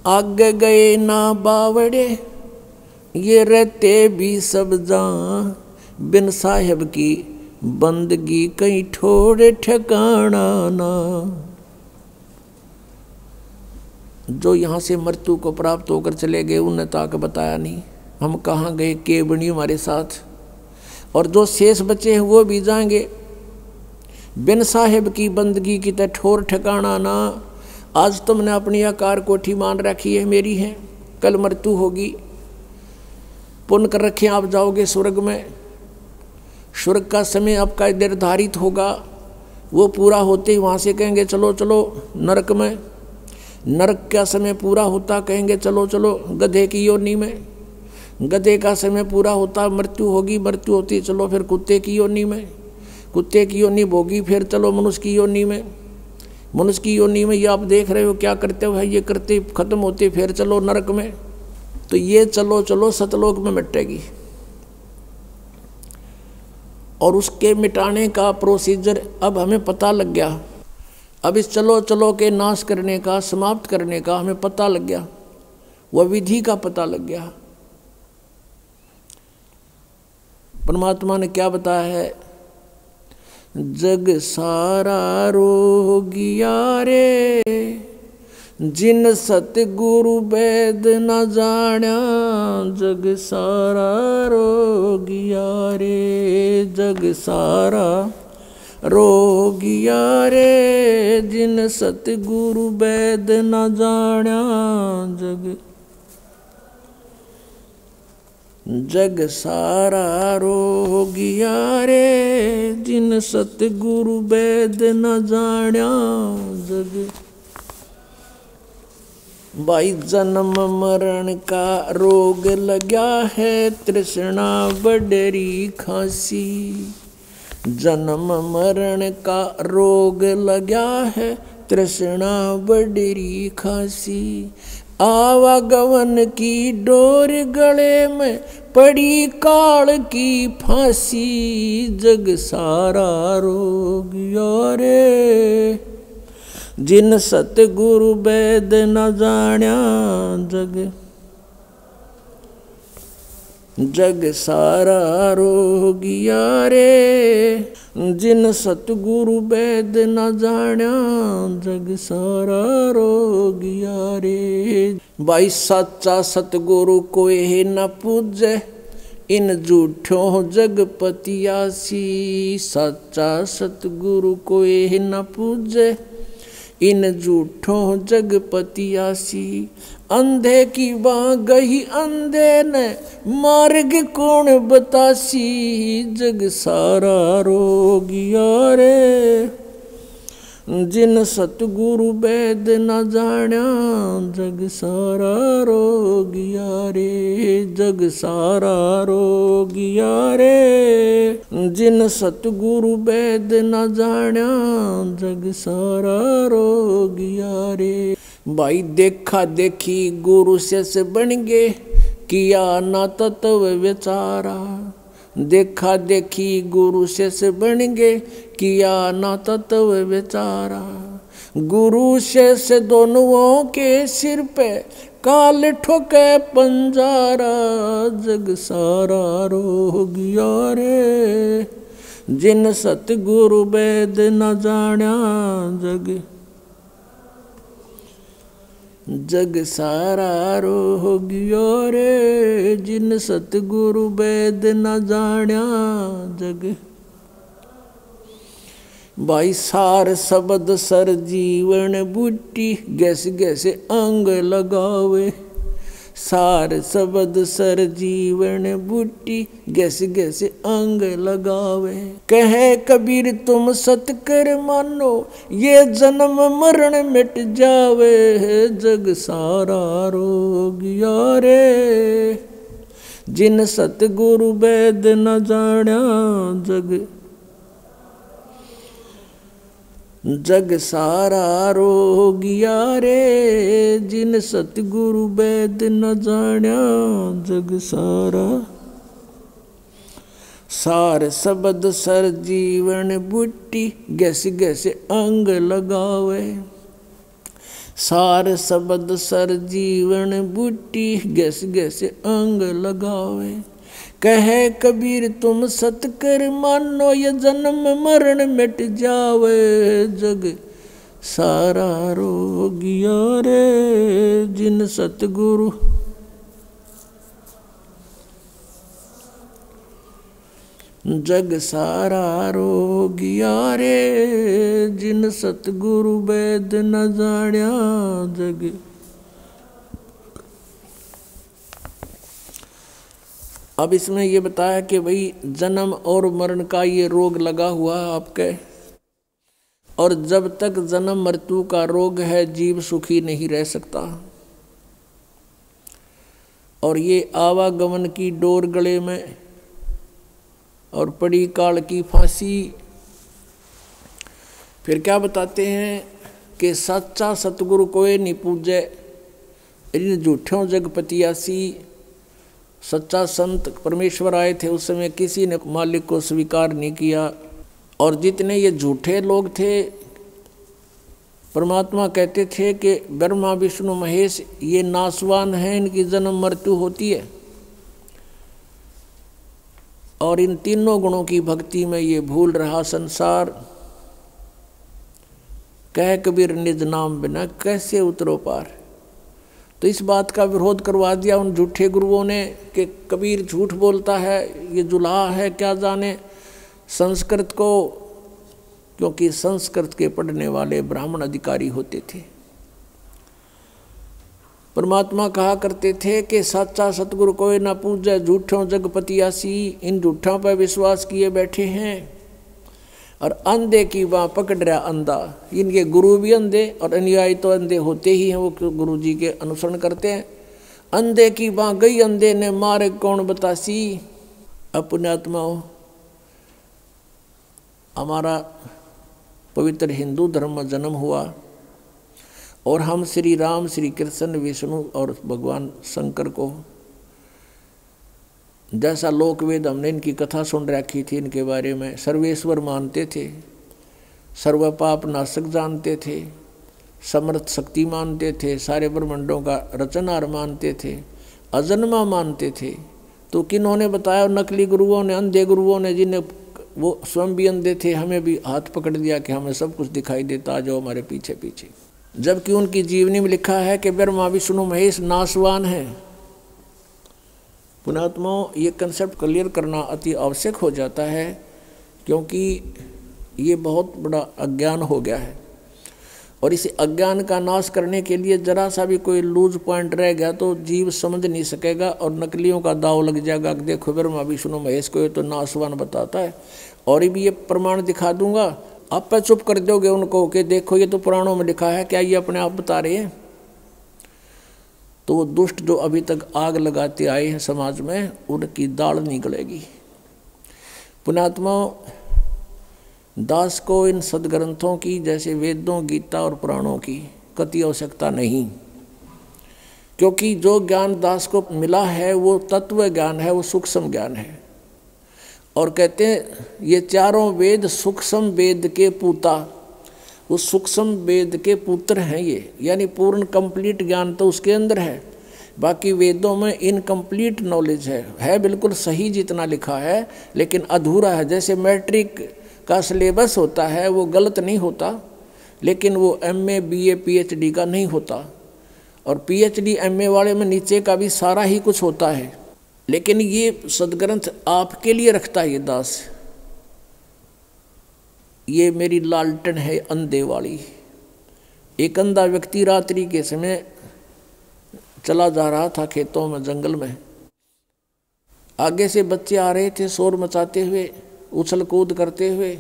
Speaker 2: आगे गए ना बावड़े ये रहते भी सब जान, बिन साहेब की बंदगी कहीं ठोड़े ठिकाना ना। जो यहाँ से मृत्यु को प्राप्त होकर चले गए उन्हें ताक बताया नहीं, हम कहाँ गए, के बनी हमारे साथ। और जो शेष बचे हैं वो भी जाएंगे, बिन साहेब की बंदगी की तो ठोर ठिकाना ना। आज तुमने अपनी आकार कोठी मान रखी है मेरी है, कल मृत्यु होगी, पुण्य कर रखे आप जाओगे स्वर्ग में। स्वर्ग का समय आपका निर्धारित होगा, वो पूरा होते ही वहाँ से कहेंगे चलो चलो नरक में। नरक का समय पूरा होता कहेंगे चलो चलो गधे की योनि में। गधे का समय पूरा होता मृत्यु होगी, मृत्यु होती चलो फिर कुत्ते की योनि में। कुत्ते की योनि भोगी फिर चलो मनुष्य की योनि में। मनुष्य की योनि में ये आप देख रहे हो क्या करते हो, ये करते खत्म होते फिर चलो नरक में। तो ये चलो चलो सतलोक में मिटेगी। और उसके मिटाने का प्रोसीजर अब हमें पता लग गया। अब इस चलो चलो के नाश करने का, समाप्त करने का हमें पता लग गया, वह विधि का पता लग गया। परमात्मा ने क्या बताया है, जग सारा रोगिया रे जिन सतगुरु वेद न जाण्या जग सारा रोगिया रे, जग सारा रोगिया रे। जिन सतगुरु वेद न जाण्या जग सारा रोगिया रे। जिन सतगुरु वेद न जाण्या जग। भाई जन्म मरण का रोग लग्या है, तृष्णा बडरी खांसी। जन्म मरण का रोग लग्या है, तृष्णा बडरी खांसी। आवागमन की डोर गले में पड़ी काल की फांसी। जग सारा रोगिया रे। जिन सतगुरु वेद न जाण्या जग। जग सारा रोगिया रे। जिन सतगुरु वेद न जाण्या जग सारा रोगिया रे। भाई सच्चा सतगुरु कोई न पूजे, इन झूठों जगपतियासी। सच्चा सतगुरु कोई न पूजे, इन झूठों जगपतियासी। अंधे की बाँ गही अंधे ने, मार्ग कौन बतासी। जग सारा रोगिया रे। जिन सतगुरु वेद न जाण्या जग सारा रोगिया रे, जग सारा रोगिया रे। जिन सतगुरु वेद न जाण्या जग सारा रोगिया रे। भाई देखा देखी गुरु से बन गे, किया ना तत्व विचारा। देखा देखी गुरु से बन गे, किया ना तत्व विचारा। गुरु से दोनों के सिर पे काल ठोके पंजारा। जग सारा रोगिया रे। जिन सतगुरु वेद न जाण्या जग। जग सारा रोगिया रे। जिन सतगुरु वेद न जाण्या जग। भाई सार शब्द सर जीवन बूटी, गैस गैस अंग लगावे। सार शब्द सर जीवन बूटी, गैस गैस अंग लगावे। कहे कबीर तुम सत कर मानो, ये जन्म मरण मिट जावे। जग सारा रोगिया रे। जिन सतगुरु वेद न जाण्या जग। जग सारा रोगिया रे। जिन सतगुरु वेद न जाण्या जग सारा। सार शब्द सर जीवन बूटी, गैस गैस अंग लगावे। सार शब्द सर जीवन बूटी, गैस गैस अंग लगावे। कहे कबीर तुम सत कर मानो, ये जन्म मरण मिट जावे। जग सारा रोगिया रे। जिन सतगुरु। जग सारा रोगिया रे। जिन सतगुरु वेद न जाण्या जग। अब इसमें ये बताया कि भाई जन्म और मरण का ये रोग लगा हुआ है आपके, और जब तक जन्म मृत्यु का रोग है जीव सुखी नहीं रह सकता। और ये आवागमन की डोर गले में और पड़ी काल की फांसी। फिर क्या बताते हैं कि सच्चा सतगुरु कोई नहीं पूजे, इन झूठों जगपतियासी। सच्चा संत परमेश्वर आए थे उस समय किसी ने मालिक को स्वीकार नहीं किया। और जितने ये झूठे लोग थे, परमात्मा कहते थे कि ब्रह्मा विष्णु महेश ये नासवान हैं, इनकी जन्म मृत्यु होती है। और इन तीनों गुणों की भक्ति में ये भूल रहा संसार। कह कबीर निज नाम बिना कैसे उतरो पार। तो इस बात का विरोध करवा दिया उन झूठे गुरुओं ने कि कबीर झूठ बोलता है, ये जुलाहा है, क्या जाने संस्कृत को, क्योंकि संस्कृत के पढ़ने वाले ब्राह्मण अधिकारी होते थे। परमात्मा कहा करते थे कि सच्चा सतगुरु कोई ना पूजे, झूठों जगपतियासी, इन झूठों पर विश्वास किए बैठे हैं और अंधे की बाँ पकड़ रहा अंधा। इनके गुरु भी अंधे और अनुयायी तो अंधे होते ही हैं, वो गुरु जी के अनुसरण करते हैं। अंधे की बाँ गई अंधे ने मारे कौन बतासी। अपने आत्माओं, हमारा पवित्र हिंदू धर्म में जन्म हुआ और हम श्री राम, श्री कृष्ण, विष्णु और भगवान शंकर को, जैसा लोक वेद हमने इनकी कथा सुन रखी थी, इनके बारे में सर्वेश्वर मानते थे, सर्व पाप नाशक जानते थे, समर्थ शक्ति मानते थे, सारे ब्रह्मांडों का रचनहार मानते थे, अजन्मा मानते थे। तो किन्होंने बताया? नकली गुरुओं ने, अंधे गुरुओं ने, जिन्हें वो स्वयं भी अंधे थे, हमें भी हाथ पकड़ दिया कि हमें सब कुछ दिखाई देता, आ जाओ हमारे पीछे पीछे। जबकि उनकी जीवनी में लिखा है कि ब्रह्मा विष्णु महेश नाशवान है। पुण्यात्माओं, ये कंसेप्ट क्लियर करना अति आवश्यक हो जाता है, क्योंकि ये बहुत बड़ा अज्ञान हो गया है और इस अज्ञान का नाश करने के लिए जरा सा भी कोई लूज पॉइंट रह गया तो जीव समझ नहीं सकेगा और नकलियों का दाव लग जाएगा। देखो ब्रह्मा विष्णु महेश को ये तो नाशवान बताता है और भी ये प्रमाण दिखा दूंगा, आप पे चुप कर दोगे उनको कि देखो ये तो पुराणों में लिखा है, क्या ये अपने आप बता रहे हैं? तो वो दुष्ट जो अभी तक आग लगाते आए हैं समाज में, उनकी दाढ़ निकलेगी। पुण्यात्माओं, दास को इन सदग्रंथों की जैसे वेदों, गीता और पुराणों की कति आवश्यकता नहीं, क्योंकि जो ज्ञान दास को मिला है वो तत्व ज्ञान है, वो सूक्ष्म ज्ञान है। और कहते हैं ये चारों वेद सूक्ष्म वेद के पूता, वो सूक्ष्म वेद के पुत्र हैं ये, यानी पूर्ण कंप्लीट ज्ञान तो उसके अंदर है। बाकी वेदों में इनकम्प्लीट नॉलेज है बिल्कुल सही जितना लिखा है, लेकिन अधूरा है। जैसे मैट्रिक का सिलेबस होता है वो गलत नहीं होता, लेकिन वो MA BA PhD का नहीं होता, और PhD MA वाले में नीचे का भी सारा ही कुछ होता है। लेकिन ये सदग्रंथ आपके लिए रखता है ये दास। ये मेरी लालटन है अंधे वाली। एक अंधा व्यक्ति रात्रि के समय चला जा रहा था खेतों में, जंगल में। आगे से बच्चे आ रहे थे शोर मचाते हुए, उछल कूद करते हुए।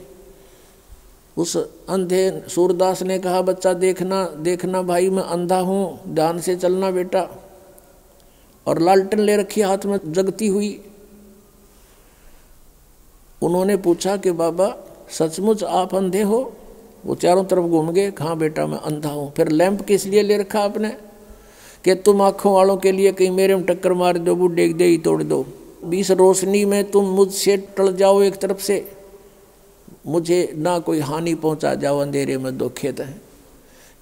Speaker 2: उस अंधे सूरदास ने कहा, बच्चा देखना देखना भाई, मैं अंधा हूँ, ध्यान से चलना बेटा। और लालटेन ले रखी हाथ में जगती हुई। उन्होंने पूछा कि बाबा सचमुच आप अंधे हो? वो चारों तरफ घूम गए, हाँ बेटा मैं अंधा हूँ। फिर लैंप किस लिए ले रखा आपने? कि तुम आँखों वालों के लिए कहीं मेरे में टक्कर मार दो, बूढ़े दे ही तोड़ दो। 20 रोशनी में तुम मुझसे टल जाओ एक तरफ से, मुझे ना कोई हानि पहुँचा जाओ, अंधेरे में दो खेत हैं।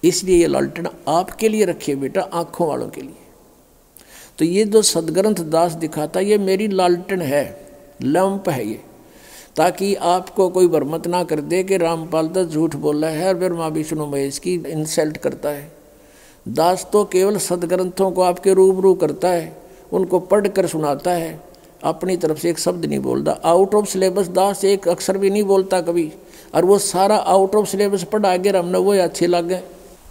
Speaker 2: इसलिए ये लालटेन आपके लिए रखिए बेटा, आँखों वालों के लिए। तो ये जो सदग्रंथ दास दिखाता, ये मेरी लालटेन है, लैंप है ये, ताकि आपको कोई भ्रमित ना कर दे कि रामपाल तो झूठ बोल रहा है और ब्रह्मा विष्णु महेश की इंसल्ट करता है। दास तो केवल सदग्रंथों को आपके रूबरू करता है, उनको पढ़ कर सुनाता है, अपनी तरफ से एक शब्द नहीं बोलता। आउट ऑफ सिलेबस दास एक अक्षर भी नहीं बोलता कभी, और वो सारा आउट ऑफ सिलेबस पढ़ा के हमने वो अच्छे लगे।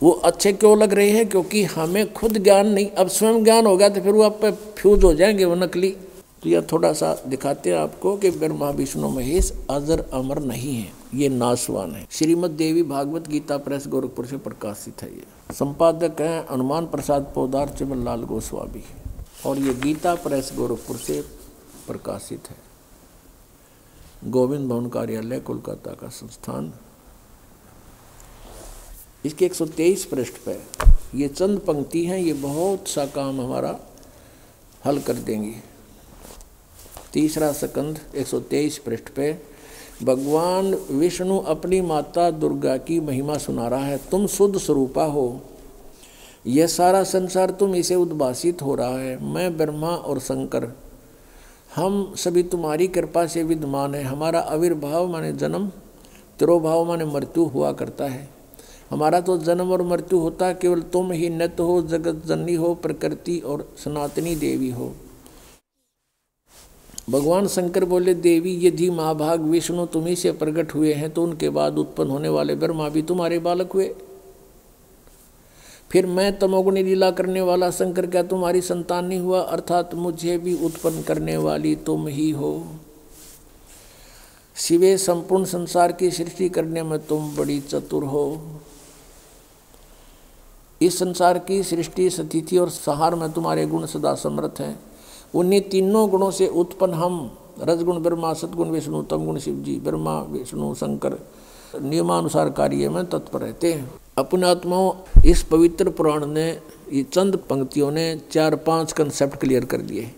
Speaker 2: वो अच्छे क्यों लग रहे हैं? क्योंकि हमें खुद ज्ञान नहीं, अब स्वयं ज्ञान हो गया तो फिर वो आप पे फ्यूज हो जाएंगे वो नकली। तो यह थोड़ा सा दिखाते हैं आपको कि ब्रह्मा विष्णु महेश अजर अमर नहीं है, ये नाशवान है। श्रीमद देवी भागवत गीता प्रेस गोरखपुर से प्रकाशित है। ये संपादक हैं हनुमान प्रसाद पोदार चिमनलाल गोस्वामी, और ये गीता प्रेस गोरखपुर से प्रकाशित है। गोविंद भवन कार्यालय कोलकाता का संस्थान। इसके 123 पृष्ठ पे ये चंद पंक्ति हैं, ये बहुत सा काम हमारा हल कर देंगी। तीसरा स्कंद 123 पृष्ठ पे भगवान विष्णु अपनी माता दुर्गा की महिमा सुना रहा है। तुम शुद्ध स्वरूपा हो, यह सारा संसार तुम इसे उद्भासित हो रहा है। मैं ब्रह्मा और शंकर, हम सभी तुम्हारी कृपा से विद्यमान है। हमारा आविर्भाव माने जन्म, तिरोभाव माने मृत्यु हुआ करता है। हमारा तो जन्म और मृत्यु होता है, केवल तुम ही नित हो, जगत जननी हो, प्रकृति और सनातनी देवी हो। भगवान शंकर बोले, देवी यदि महाभाग विष्णु तुम्ही से प्रकट हुए हैं तो उनके बाद उत्पन्न होने वाले ब्रह्मा भी तुम्हारे बालक हुए। फिर मैं तमोगुणी लीला करने वाला शंकर क्या तुम्हारी संतान नहीं हुआ? अर्थात मुझे भी उत्पन्न करने वाली तुम ही हो। शिवे संपूर्ण संसार की सृष्टि करने में तुम बड़ी चतुर हो। इस संसार की सृष्टि, स्थिति और संहार में तुम्हारे गुण सदा समर्थ हैं। उन्हीं तीनों गुणों से उत्पन्न हम रजगुण ब्रह्मा, सतगुण विष्णु, तमगुण शिव जी, ब्रह्मा विष्णु शंकर नियमानुसार कार्य में तत्पर रहते हैं। अपने आत्माओं, इस पवित्र पुराण ने ये चंद पंक्तियों ने 4-5 कंसेप्ट क्लियर कर दिए।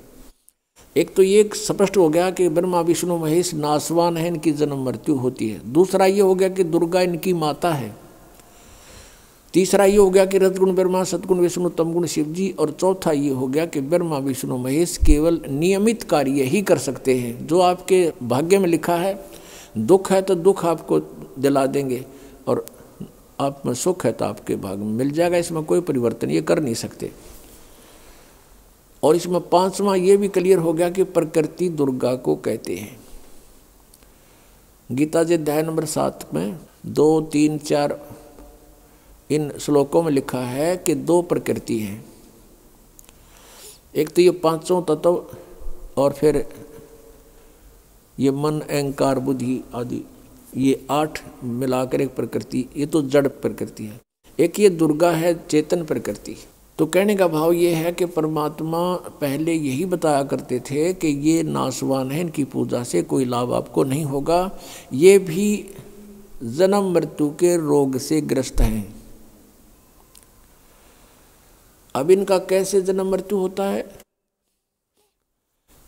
Speaker 2: एक तो ये स्पष्ट हो गया कि ब्रह्मा विष्णु महेश नासवान है, इनकी जन्म मृत्यु होती है। दूसरा ये हो गया कि दुर्गा इनकी माता है। तीसरा ये हो गया कि रजगुण ब्रह्मा, सतगुण विष्णु, तमगुण शिव जी। और चौथा ये हो गया कि ब्रह्मा विष्णु महेश केवल नियमित कार्य ही कर सकते हैं। जो आपके भाग्य में लिखा है, दुख है तो दुख आपको दिला देंगे, और आप में सुख है तो आपके भाग्य में मिल जाएगा। इसमें कोई परिवर्तन ये कर नहीं सकते। और इसमें 5वां ये भी क्लियर हो गया कि प्रकृति दुर्गा को कहते हैं। गीता जी अध्याय नंबर 7 में 2, 3, 4 इन श्लोकों में लिखा है कि 2 प्रकृति हैं। एक तो ये 5 तत्व, और फिर ये मन, अहंकार, बुद्धि आदि, ये 8 मिलाकर एक प्रकृति, ये तो जड़ प्रकृति है। एक ये दुर्गा है, चेतन प्रकृति। तो कहने का भाव ये है कि परमात्मा पहले यही बताया करते थे कि ये नासवान है, इनकी पूजा से कोई लाभ आपको नहीं होगा। ये भी जन्म मृत्यु के रोग से ग्रस्त हैं। अब इनका कैसे जन्म मृत्यु होता है?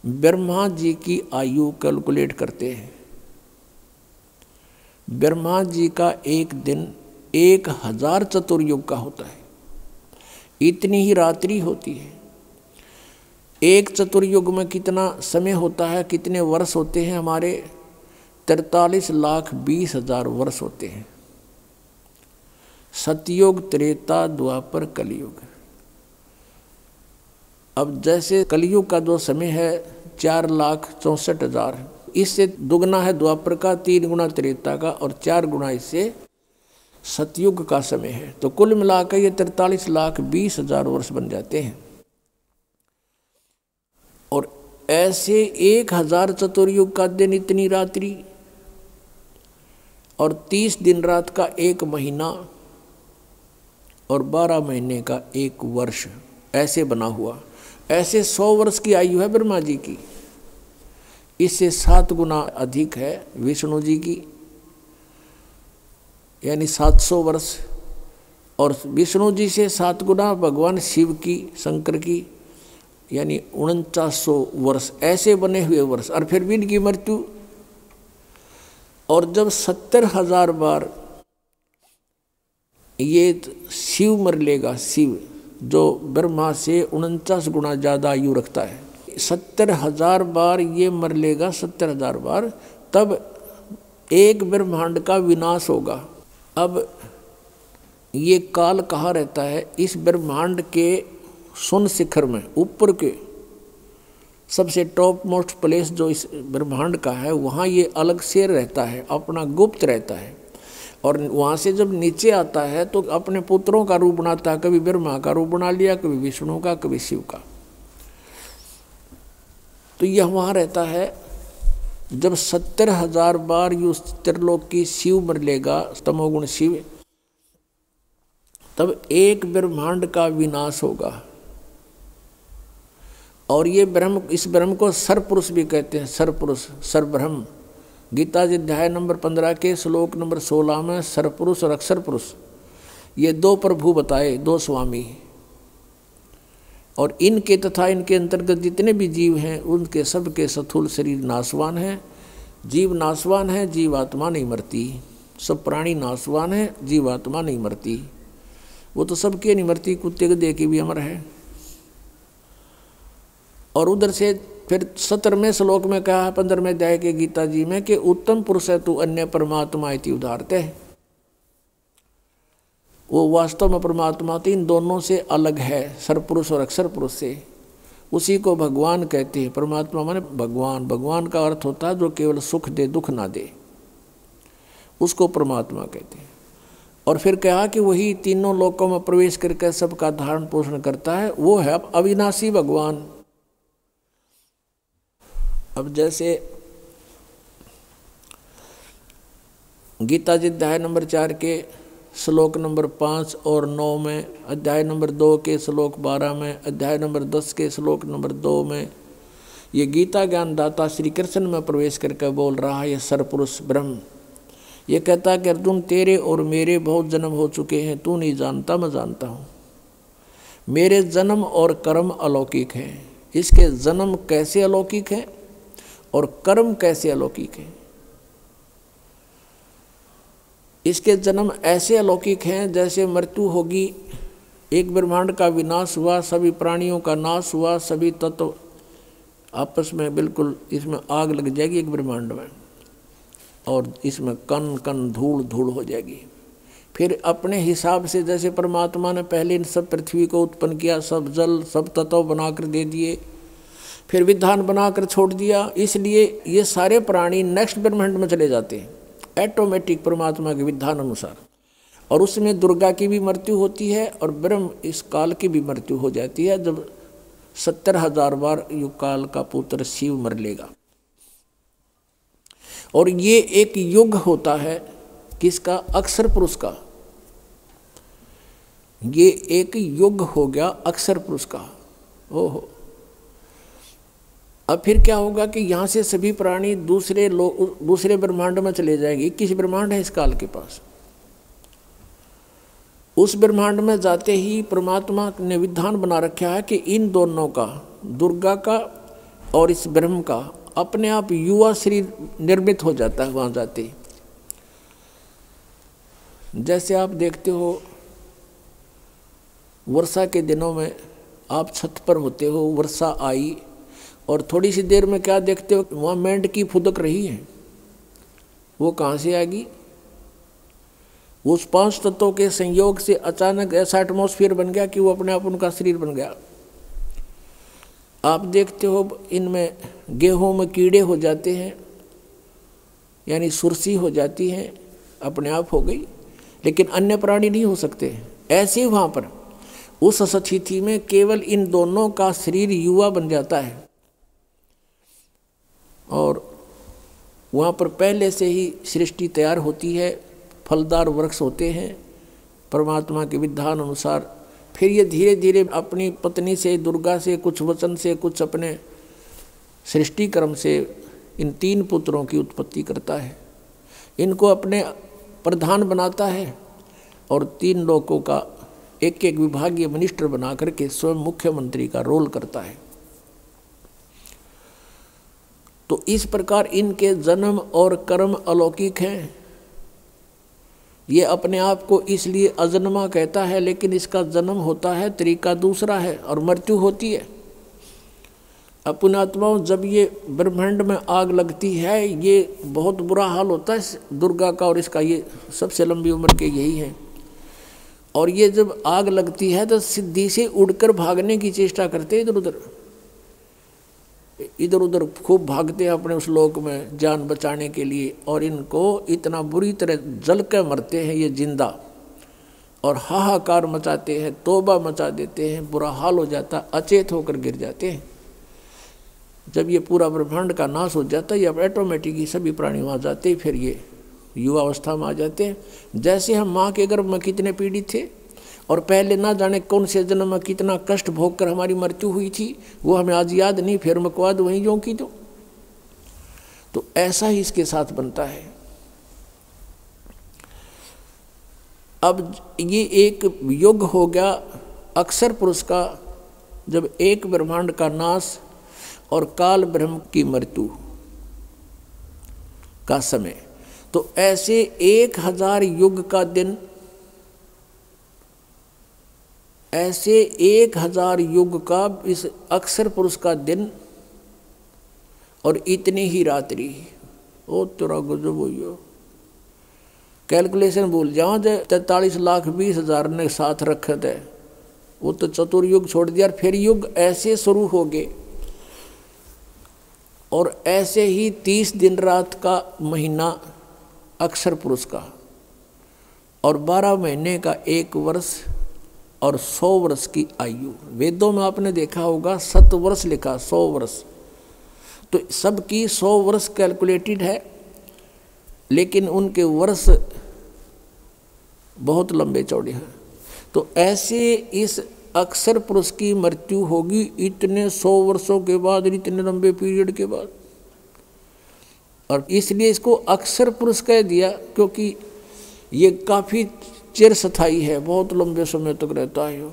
Speaker 2: ब्रह्मा जी की आयु कैलकुलेट करते हैं। ब्रह्मा जी का एक दिन 1000 चतुर्युग का होता है। इतनी ही रात्रि होती है। एक चतुर्युग में कितना समय होता है, कितने वर्ष होते हैं? हमारे 43,20,000 वर्ष होते हैं। सतयुग, त्रेता, द्वापर, कलयुग। अब जैसे कलयुग का जो समय है 4,64,000, इससे दुगना है द्वापर का, 3 गुना त्रेता का, और 4 गुना इससे सतयुग का समय है। तो कुल मिलाकर ये 43,20,000 वर्ष बन जाते हैं। और ऐसे 1000 चतुर्युग का दिन, इतनी रात्रि, और 30 दिन रात का 1 महीना, और 12 महीने का 1 वर्ष, ऐसे बना हुआ। ऐसे 100 वर्ष की आयु है ब्रह्मा जी की। इससे 7 गुना अधिक है विष्णु जी की, यानी 700 वर्ष। और विष्णु जी से 7 गुना भगवान शिव की, शंकर की, यानी 4900 वर्ष, ऐसे बने हुए वर्ष। और फिर भी इनकी मृत्यु। और जब 70,000 बार ये शिव मर लेगा, शिव जो ब्रह्मा से 49 गुना ज़्यादा आयु रखता है, 70,000 बार ये मर लेगा, 70,000 बार, तब एक ब्रह्मांड का विनाश होगा। अब ये काल कहाँ रहता है? इस ब्रह्मांड के सुन शिखर में, ऊपर के सबसे टॉप मोस्ट प्लेस जो इस ब्रह्मांड का है, वहाँ ये अलग से रहता है, अपना गुप्त रहता है। और वहाँ से जब नीचे आता है तो अपने पुत्रों का रूप बनाता है। कभी ब्रह्मा का रूप बना लिया, कभी विष्णु का, कभी शिव का। तो यह वहाँ रहता है। जब 70,000 बार यू त्रिलोक की शिव मर लेगा, तमोगुण शिव, तब एक ब्रह्मांड का विनाश होगा। और ये ब्रह्म, इस ब्रह्म को सरपुरुष भी कहते हैं। सरपुरुष, सरब्रह्म। गीता जी अध्याय नंबर 15 के श्लोक नंबर 16 में सरपुरुष और अक्षर पुरुष, ये 2 प्रभु बताए, 2 स्वामी। और इनके तथा इनके अंतर्गत जितने भी जीव हैं, उनके सब के स्थूल शरीर नाशवान हैं। जीव नाशवान है, जीवात्मा नहीं मरती। सब प्राणी नाशवान है, जीवात्मा नहीं मरती। वो तो सबके नहीं मरती, कुत्ते को देख के भी अमर है। और उधर से फिर 17वें श्लोक में कहा है 15वें अध्याय के गीता जी में कि उत्तम पुरुष है तू अन्य परमात्मा इति उदाहरते है। वो वास्तव में परमात्मा तो इन दोनों से अलग है, सरपुरुष और अक्षर पुरुष से। उसी को भगवान कहते हैं। परमात्मा माने भगवान, भगवान का अर्थ होता है जो केवल सुख दे दुख ना दे, उसको परमात्मा कहते हैं। और फिर कहा कि वही तीनों लोकों में प्रवेश करके सबका धारण पोषण करता है, वो है अविनाशी भगवान। अब जैसे गीता जी अध्याय नंबर 4 के श्लोक नंबर 5 और 9 में, अध्याय नंबर 2 के श्लोक 12 में, अध्याय नंबर 10 के श्लोक नंबर 2 में ये गीता ज्ञानदाता श्री कृष्ण में प्रवेश करके बोल रहा है। ये सरपुरुष ब्रह्म ये कहता है कि अर्जुन तेरे और मेरे बहुत जन्म हो चुके हैं, तू नहीं जानता मैं जानता हूँ। मेरे जन्म और कर्म अलौकिक हैं। इसके जन्म कैसे अलौकिक हैं और कर्म कैसे अलौकिक हैं? इसके जन्म ऐसे अलौकिक हैं जैसे मृत्यु होगी, एक ब्रह्मांड का विनाश हुआ, सभी प्राणियों का नाश हुआ, सभी तत्व आपस में बिल्कुल इसमें आग लग जाएगी एक ब्रह्मांड में, और इसमें कण कण धूल धूल हो जाएगी। फिर अपने हिसाब से जैसे परमात्मा ने पहले इन सब पृथ्वी को उत्पन्न किया, सब जल सब तत्व बनाकर दे दिए, फिर विधान बनाकर छोड़ दिया, इसलिए ये सारे प्राणी नेक्स्ट ब्रह्मांड में चले जाते हैं ऑटोमेटिक परमात्मा के विधान अनुसार। और उसमें दुर्गा की भी मृत्यु होती है और ब्रह्म इस काल की भी मृत्यु हो जाती है, जब 70,000 बार युग काल का पुत्र शिव मर लेगा। और ये एक युग होता है किसका? अक्षर पुरुष का। ये एक युग हो गया अक्षर पुरुष का। ओहो, अब फिर क्या होगा कि यहाँ से सभी प्राणी दूसरे ब्रह्मांड में चले जाएंगे। 21 ब्रह्मांड है इस काल के पास। उस ब्रह्मांड में जाते ही परमात्मा ने विधान बना रखा है कि इन दोनों का, दुर्गा का और इस ब्रह्म का, अपने आप युवा शरीर निर्मित हो जाता है वहाँ जाते ही। जैसे आप देखते हो वर्षा के दिनों में आप छत पर होते हो, वर्षा आई और थोड़ी सी देर में क्या देखते हो, वहाँ मेंढकी फुदक रही है। वो कहाँ से आएगी? उस 5 तत्वों के संयोग से अचानक ऐसा एटमॉस्फेयर बन गया कि वो अपने आप उनका शरीर बन गया। आप देखते हो इनमें गेहूं में कीड़े हो जाते हैं, यानी सुरसी हो जाती है, अपने आप हो गई, लेकिन अन्य प्राणी नहीं हो सकते। ऐसे वहाँ पर उस स्थिति में केवल इन दोनों का शरीर युवा बन जाता है और वहाँ पर पहले से ही सृष्टि तैयार होती है, फलदार वृक्ष होते हैं परमात्मा के विधान अनुसार। फिर ये धीरे धीरे अपनी पत्नी से, दुर्गा से, कुछ वचन से, कुछ अपने सृष्टि क्रम से इन 3 पुत्रों की उत्पत्ति करता है, इनको अपने प्रधान बनाता है और 3 लोगों का एक एक विभागीय मिनिस्टर बना करके स्वयं मुख्यमंत्री का रोल करता है। तो इस प्रकार इनके जन्म और कर्म अलौकिक हैं। ये अपने आप को इसलिए अजन्मा कहता है, लेकिन इसका जन्म होता है तरीका दूसरा है और मृत्यु होती है। पुण्यात्माओं, जब ये ब्रह्मांड में आग लगती है, ये बहुत बुरा हाल होता है दुर्गा का, और इसका ये सबसे लंबी उम्र के यही है। और ये जब आग लगती है तो सीधी से उड़कर भागने की चेष्टा करते इधर उधर खूब भागते हैं अपने उस लोक में जान बचाने के लिए, और इनको इतना बुरी तरह जल कर मरते हैं ये जिंदा, और हाहाकार मचाते हैं, तौबा मचा देते हैं, बुरा हाल हो जाता, अचेत होकर गिर जाते हैं। जब ये पूरा ब्रह्मांड का नाश हो जाता है, ये अब ऑटोमेटिकली सभी प्राणी वहाँ जाते हैं, फिर ये युवा अवस्था में आ जाते हैं। जैसे हम माँ के गर्भ में कितने पीड़ित थे और पहले ना जाने कौन से जन्म में कितना कष्ट भोग कर हमारी मृत्यु हुई थी, वो हमें आज याद नहीं, फिर मकवाद वहीं जो की तो ऐसा ही इसके साथ बनता है। अब ये एक युग हो गया अक्षर पुरुष का, जब एक ब्रह्मांड का नाश और काल ब्रह्म की मृत्यु का समय। तो ऐसे 1000 युग का दिन, ऐसे 1000 युग का इस अक्षर पुरुष का दिन और इतनी ही रात्रि। ओ तेरा गजब हो, कैलकुलेशन भूल जाओ। जो 43,20,000 ने साथ रखे थे वो तो चतुर्युग छोड़ दिया, फिर युग ऐसे शुरू हो गए। और ऐसे ही 30 दिन रात का महीना अक्षर पुरुष का, और 12 महीने का 1 वर्ष, और 100 वर्ष की आयु। वेदों में आपने देखा होगा 7 वर्ष लिखा, 100 वर्ष। तो सबकी 100 वर्ष कैलकुलेटेड है, लेकिन उनके वर्ष बहुत लंबे चौड़े हैं। तो ऐसे इस अक्षर पुरुष की मृत्यु होगी इतने 100 वर्षों के बाद, इतने लंबे पीरियड के बाद। और इसलिए इसको अक्षर पुरुष कह दिया, क्योंकि ये काफी चिरस्थायी है, बहुत लंबे समय तक रहता है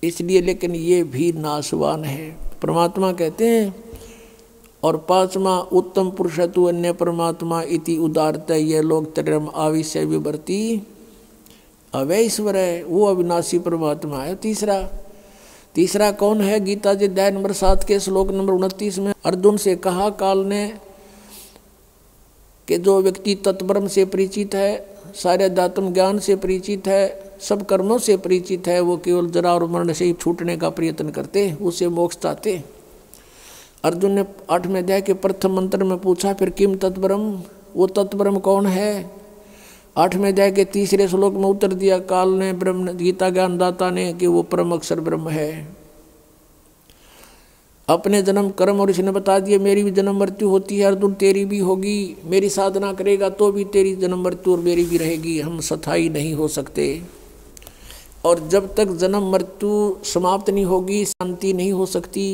Speaker 2: इसलिए। लेकिन ये भी नाशवान है, परमात्मा कहते हैं। और 5वां उत्तम पुरुषत्व अन्य परमात्मा इति उदारत, ये लोग तरम आविष्य विवर्ती अवैश्वर है, वो अविनाशी परमात्मा है। तीसरा कौन है? गीता जी अध्याय नंबर 7 के श्लोक नंबर 29 में अर्जुन से कहा काल ने कि जो व्यक्ति तत्ब्रह्म से परिचित है, सारे अध्यात्म ज्ञान से परिचित है, सब कर्मों से परिचित है, वो केवल जरा और मरण से ही छूटने का प्रयत्न करते, उसे मोक्ष चाहते। अर्जुन ने 8वें अध्याय के प्रथम मंत्र में पूछा, फिर किम तत्ब्रह्म, वो तत्ब्रह्म कौन है? 8वें अध्याय के 3रे श्लोक में उत्तर दिया काल ने, ब्रह्म गीता ज्ञानदाता ने, कि वो परम अक्षर ब्रह्म है। अपने जन्म कर्म और इसने बता दिया मेरी भी जन्म मृत्यु होती है अर्जुन, तेरी भी होगी। मेरी साधना करेगा तो भी तेरी जन्म मृत्यु और मेरी भी रहेगी, हम स्थायी नहीं हो सकते। और जब तक जन्म मृत्यु समाप्त नहीं होगी शांति नहीं हो सकती।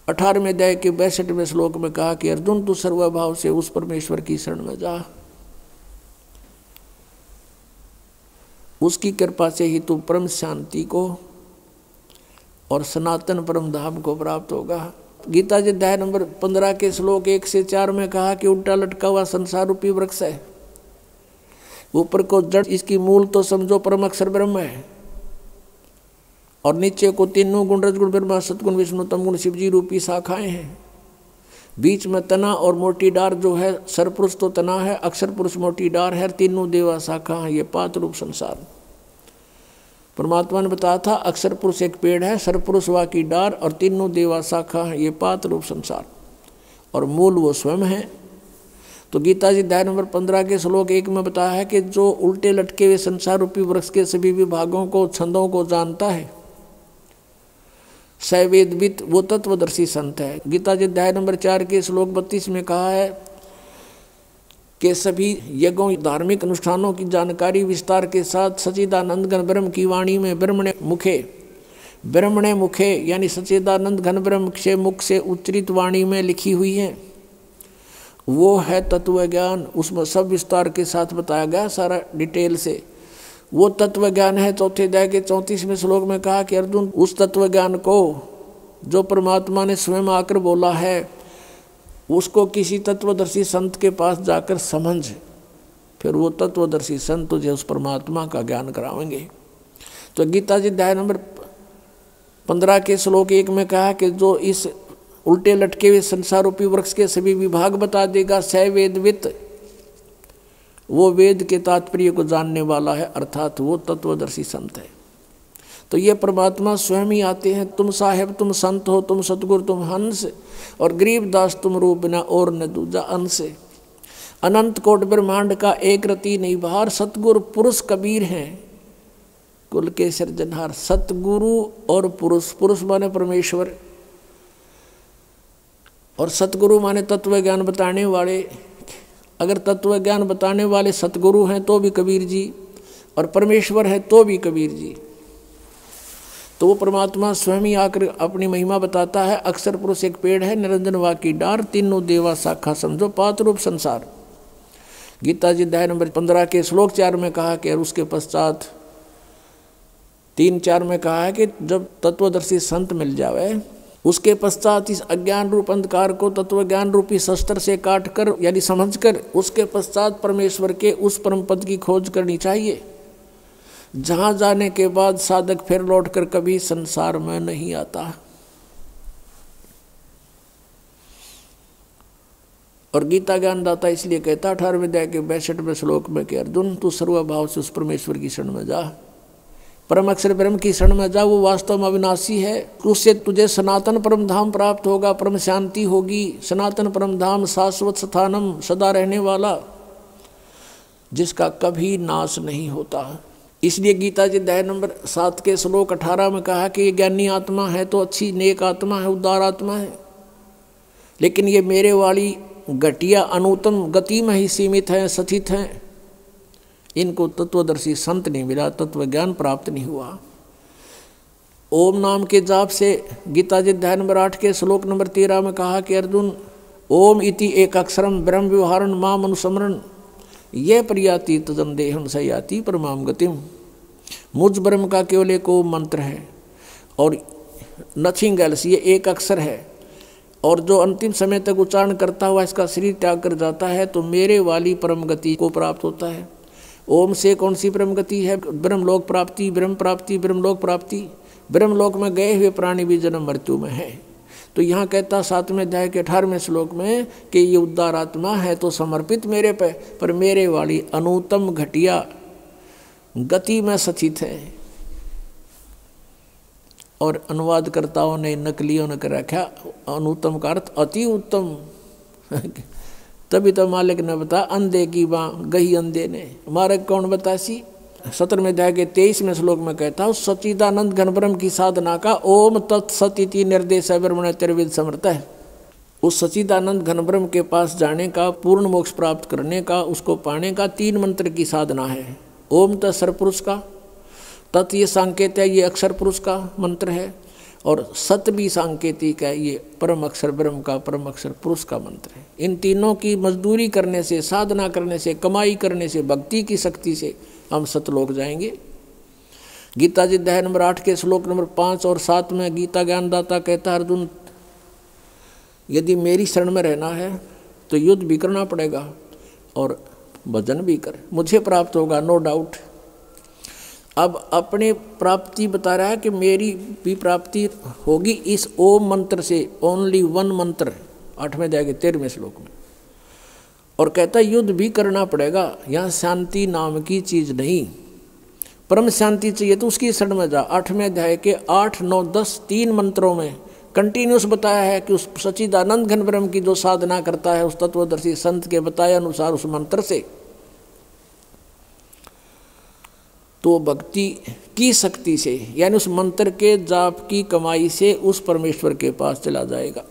Speaker 2: 18वें अध्याय के 62वें श्लोक में कहा कि अर्जुन तू सर्वभाव से उस परमेश्वर की शरण में जा, उसकी कृपा से ही तू परम शांति को और सनातन परम धाम को प्राप्त होगा। गीता जी अध्याय नंबर 15 के श्लोक 1 से 4 में कहा कि उल्टा लटका हुआ संसार रूपी वृक्ष है, ऊपर को जड़, इसकी मूल तो समझो परम अक्षर ब्रह्म है, और नीचे को तीनों गुण रजगुण ब्रह्मा सतगुण विष्णु तमगुण शिवजी रूपी शाखाएं हैं। बीच में तना और मोटी डार जो है, सरपुरुष तो तना है, अक्षर पुरुष मोटी डार है, तीनों देवा शाखा है, ये 5 रूप संसार। परमात्मा ने बताया था अक्षर पुरुष एक पेड़ है, सरपुरुष वा की डार, और तीनों देवा शाखा है, ये 5 रूप संसार, और मूल वो स्वयं है। तो गीता जी अध्याय नंबर 15 के श्लोक 1 में बताया है कि जो उल्टे लटके हुए संसार रूपी वृक्ष के सभी विभागों को, छंदों को जानता है, सवेदवित, वो तत्वदर्शी संत है। गीता जी अध्याय नंबर 4 के श्लोक 32 में कहा है कि सभी यज्ञों धार्मिक अनुष्ठानों की जानकारी विस्तार के साथ सच्चिदानंद घन ब्रह्म की वाणी में ब्रह्मणे मुखे यानी सच्चिदानंद घन ब्रह्म से मुख से उच्चरित वाणी में लिखी हुई है, वो है तत्व ज्ञान। उसमें सब विस्तार के साथ बताया गया, सारा डिटेल से। वो तत्व ज्ञान है। 4 अध्याय के 34वें श्लोक में कहा कि अर्जुन उस तत्व ज्ञान को जो परमात्मा ने स्वयं आकर बोला है, उसको किसी तत्वदर्शी संत के पास जाकर समझ, फिर वो तत्वदर्शी संत तुझे उस परमात्मा का ज्ञान करावेंगे। तो गीता जी अध्याय नंबर 15 के श्लोक 1 में कहा कि जो इस उल्टे लटके हुए संसार रूपी वृक्ष के सभी विभाग बता देगा, स वेदवित, वो वेद के तात्पर्य को जानने वाला है, अर्थात वो तत्वदर्शी संत है। तो ये परमात्मा स्वयं ही आते हैं, तुम साहेब तुम संत हो, तुम सतगुरु तुम हंस, और गरीबदास तुम रूप न और न दूजा अंश। अनंत कोट ब्रह्मांड का एक रति नहीं बाहर, सतगुरु पुरुष कबीर हैं कुल के सृजनहार। सतगुरु और पुरुष, पुरुष माने परमेश्वर और सतगुरु माने तत्व ज्ञान बताने वाले। अगर तत्व ज्ञान बताने वाले सतगुरु हैं तो भी कबीर जी, और परमेश्वर है तो भी कबीर जी। तो वो परमात्मा स्वयं ही आकर अपनी महिमा बताता है। अक्षर पुरुष एक पेड़ है, निरंजन वा की डार, तीनों देवा शाखा, समझो 5 रूप संसार। गीता जी अध्याय नंबर 15 के श्लोक 4 में कहा कि, और उसके पश्चात 3-4 में कहा है कि जब तत्वदर्शी संत मिल जावे, उसके पश्चात इस अज्ञान रूप अंधकार को तत्व ज्ञान रूपी शस्त्र से काट कर यानी समझ कर, उसके पश्चात परमेश्वर के उस परम पद की खोज करनी चाहिए, जहाँ जाने के बाद साधक फिर लौटकर कभी संसार में नहीं आता। और गीता ज्ञानदाता इसलिए कहता 18वें अध्याय के 62वें श्लोक में कि अर्जुन तू सर्वभाव से उस परमेश्वर की शरण में जा, परम अक्षर ब्रह्म की शरण में जा, वो वास्तव में अविनाशी है। उससे तुझे सनातन परम धाम प्राप्त होगा, परम शांति होगी। सनातन परम धाम शाश्वत स्थानम, सदा रहने वाला, जिसका कभी नाश नहीं होता। इसलिए गीता जी अध्याय नंबर 7 के श्लोक 18 में कहा कि ये ज्ञानी आत्मा है तो अच्छी नेक आत्मा है, उदार आत्मा है, लेकिन ये मेरे वाली घटिया अनुत्तम गति में ही सीमित हैं, स्थित हैं। इनको तत्वदर्शी संत नहीं मिला, तत्व ज्ञान प्राप्त नहीं हुआ। ओम नाम के जाप से गीता जी अध्याय नंबर 8 के श्लोक नंबर 13 में कहा कि अर्जुन ओम इति एक अक्षरम ब्रह्म व्यवहारण माम अनुस्मरण ये प्रियाति तजम देहम सयाति परमाम गतिम। मुझ ब्रह्म का केवल एक ओम मंत्र है और नथिंग एल्स, ये एक अक्षर है, और जो अंतिम समय तक उच्चारण करता हुआ इसका शरीर त्याग कर जाता है तो मेरे वाली परम गति को प्राप्त होता है। ओम से कौन सी परम गति है? ब्रह्मलोक प्राप्ति, ब्रह्म प्राप्ति, ब्रह्मलोक प्राप्ति। ब्रह्मलोक में गए हुए प्राणी भी जन्म मृत्यु में है। तो यहाँ कहता 7वें अध्याय के 18वें श्लोक में कि ये उद्धार आत्मा है तो समर्पित मेरे पे, पर मेरे वाली अनुत्तम घटिया गति में स्थित है। और अनुवादकर्ताओं ने, नकलियों ने कर रखा अनुत्तम का अर्थ अति उत्तम। तभी तो मालिक ने बता अंधे की बाँ गही अंधे ने, हमारे कौन बतासी। 17वें अध्याय के 23वें श्लोक में कहता हूँ सच्चिदानंद घन ब्रह्म की साधना का ओम तत्सति निर्देश ब्रह्मण त्रिविद समर्थ है। उस सच्चिदानंद घन ब्रह्म के पास जाने का, पूर्ण मोक्ष प्राप्त करने का, उसको पाने का 3 मंत्र की साधना है। ओम तत्सर पुरुष का, तत् ये सांकेत है, ये अक्षर पुरुष का मंत्र है, और सत भी सांकेतिक है, ये परम अक्षर ब्रह्म का, परम अक्षर पुरुष का मंत्र है। इन तीनों की मजदूरी करने से, साधना करने से, कमाई करने से, भक्ति की शक्ति से हम सतलोक जाएंगे। गीता जी अध्याय नंबर 8 के श्लोक नंबर 5 और 7 में गीता ज्ञानदाता कहता अर्जुन यदि मेरी शरण में रहना है तो युद्ध भी करना पड़ेगा और भजन भी कर, मुझे प्राप्त होगा, नो डाउट। अब अपने प्राप्ति बता रहा है कि मेरी भी प्राप्ति होगी इस ओम मंत्र से, ओनली 1 मंत्र, 8वें अध्याय के 13वें श्लोक में। और कहता युद्ध भी करना पड़ेगा, यहाँ शांति नाम की चीज नहीं, परम शांति चाहिए तो उसकी शरण में जा। 8वें अध्याय के 8, 9, 10 3 मंत्रों में कंटिन्यूस बताया है कि उस सच्चिदानंद घन ब्रह्म की जो साधना करता है उस तत्वदर्शी संत के बताए अनुसार उस मंत्र से, तो भक्ति की शक्ति से, यानी उस मंत्र के जाप की कमाई से उस परमेश्वर के पास चला जाएगा।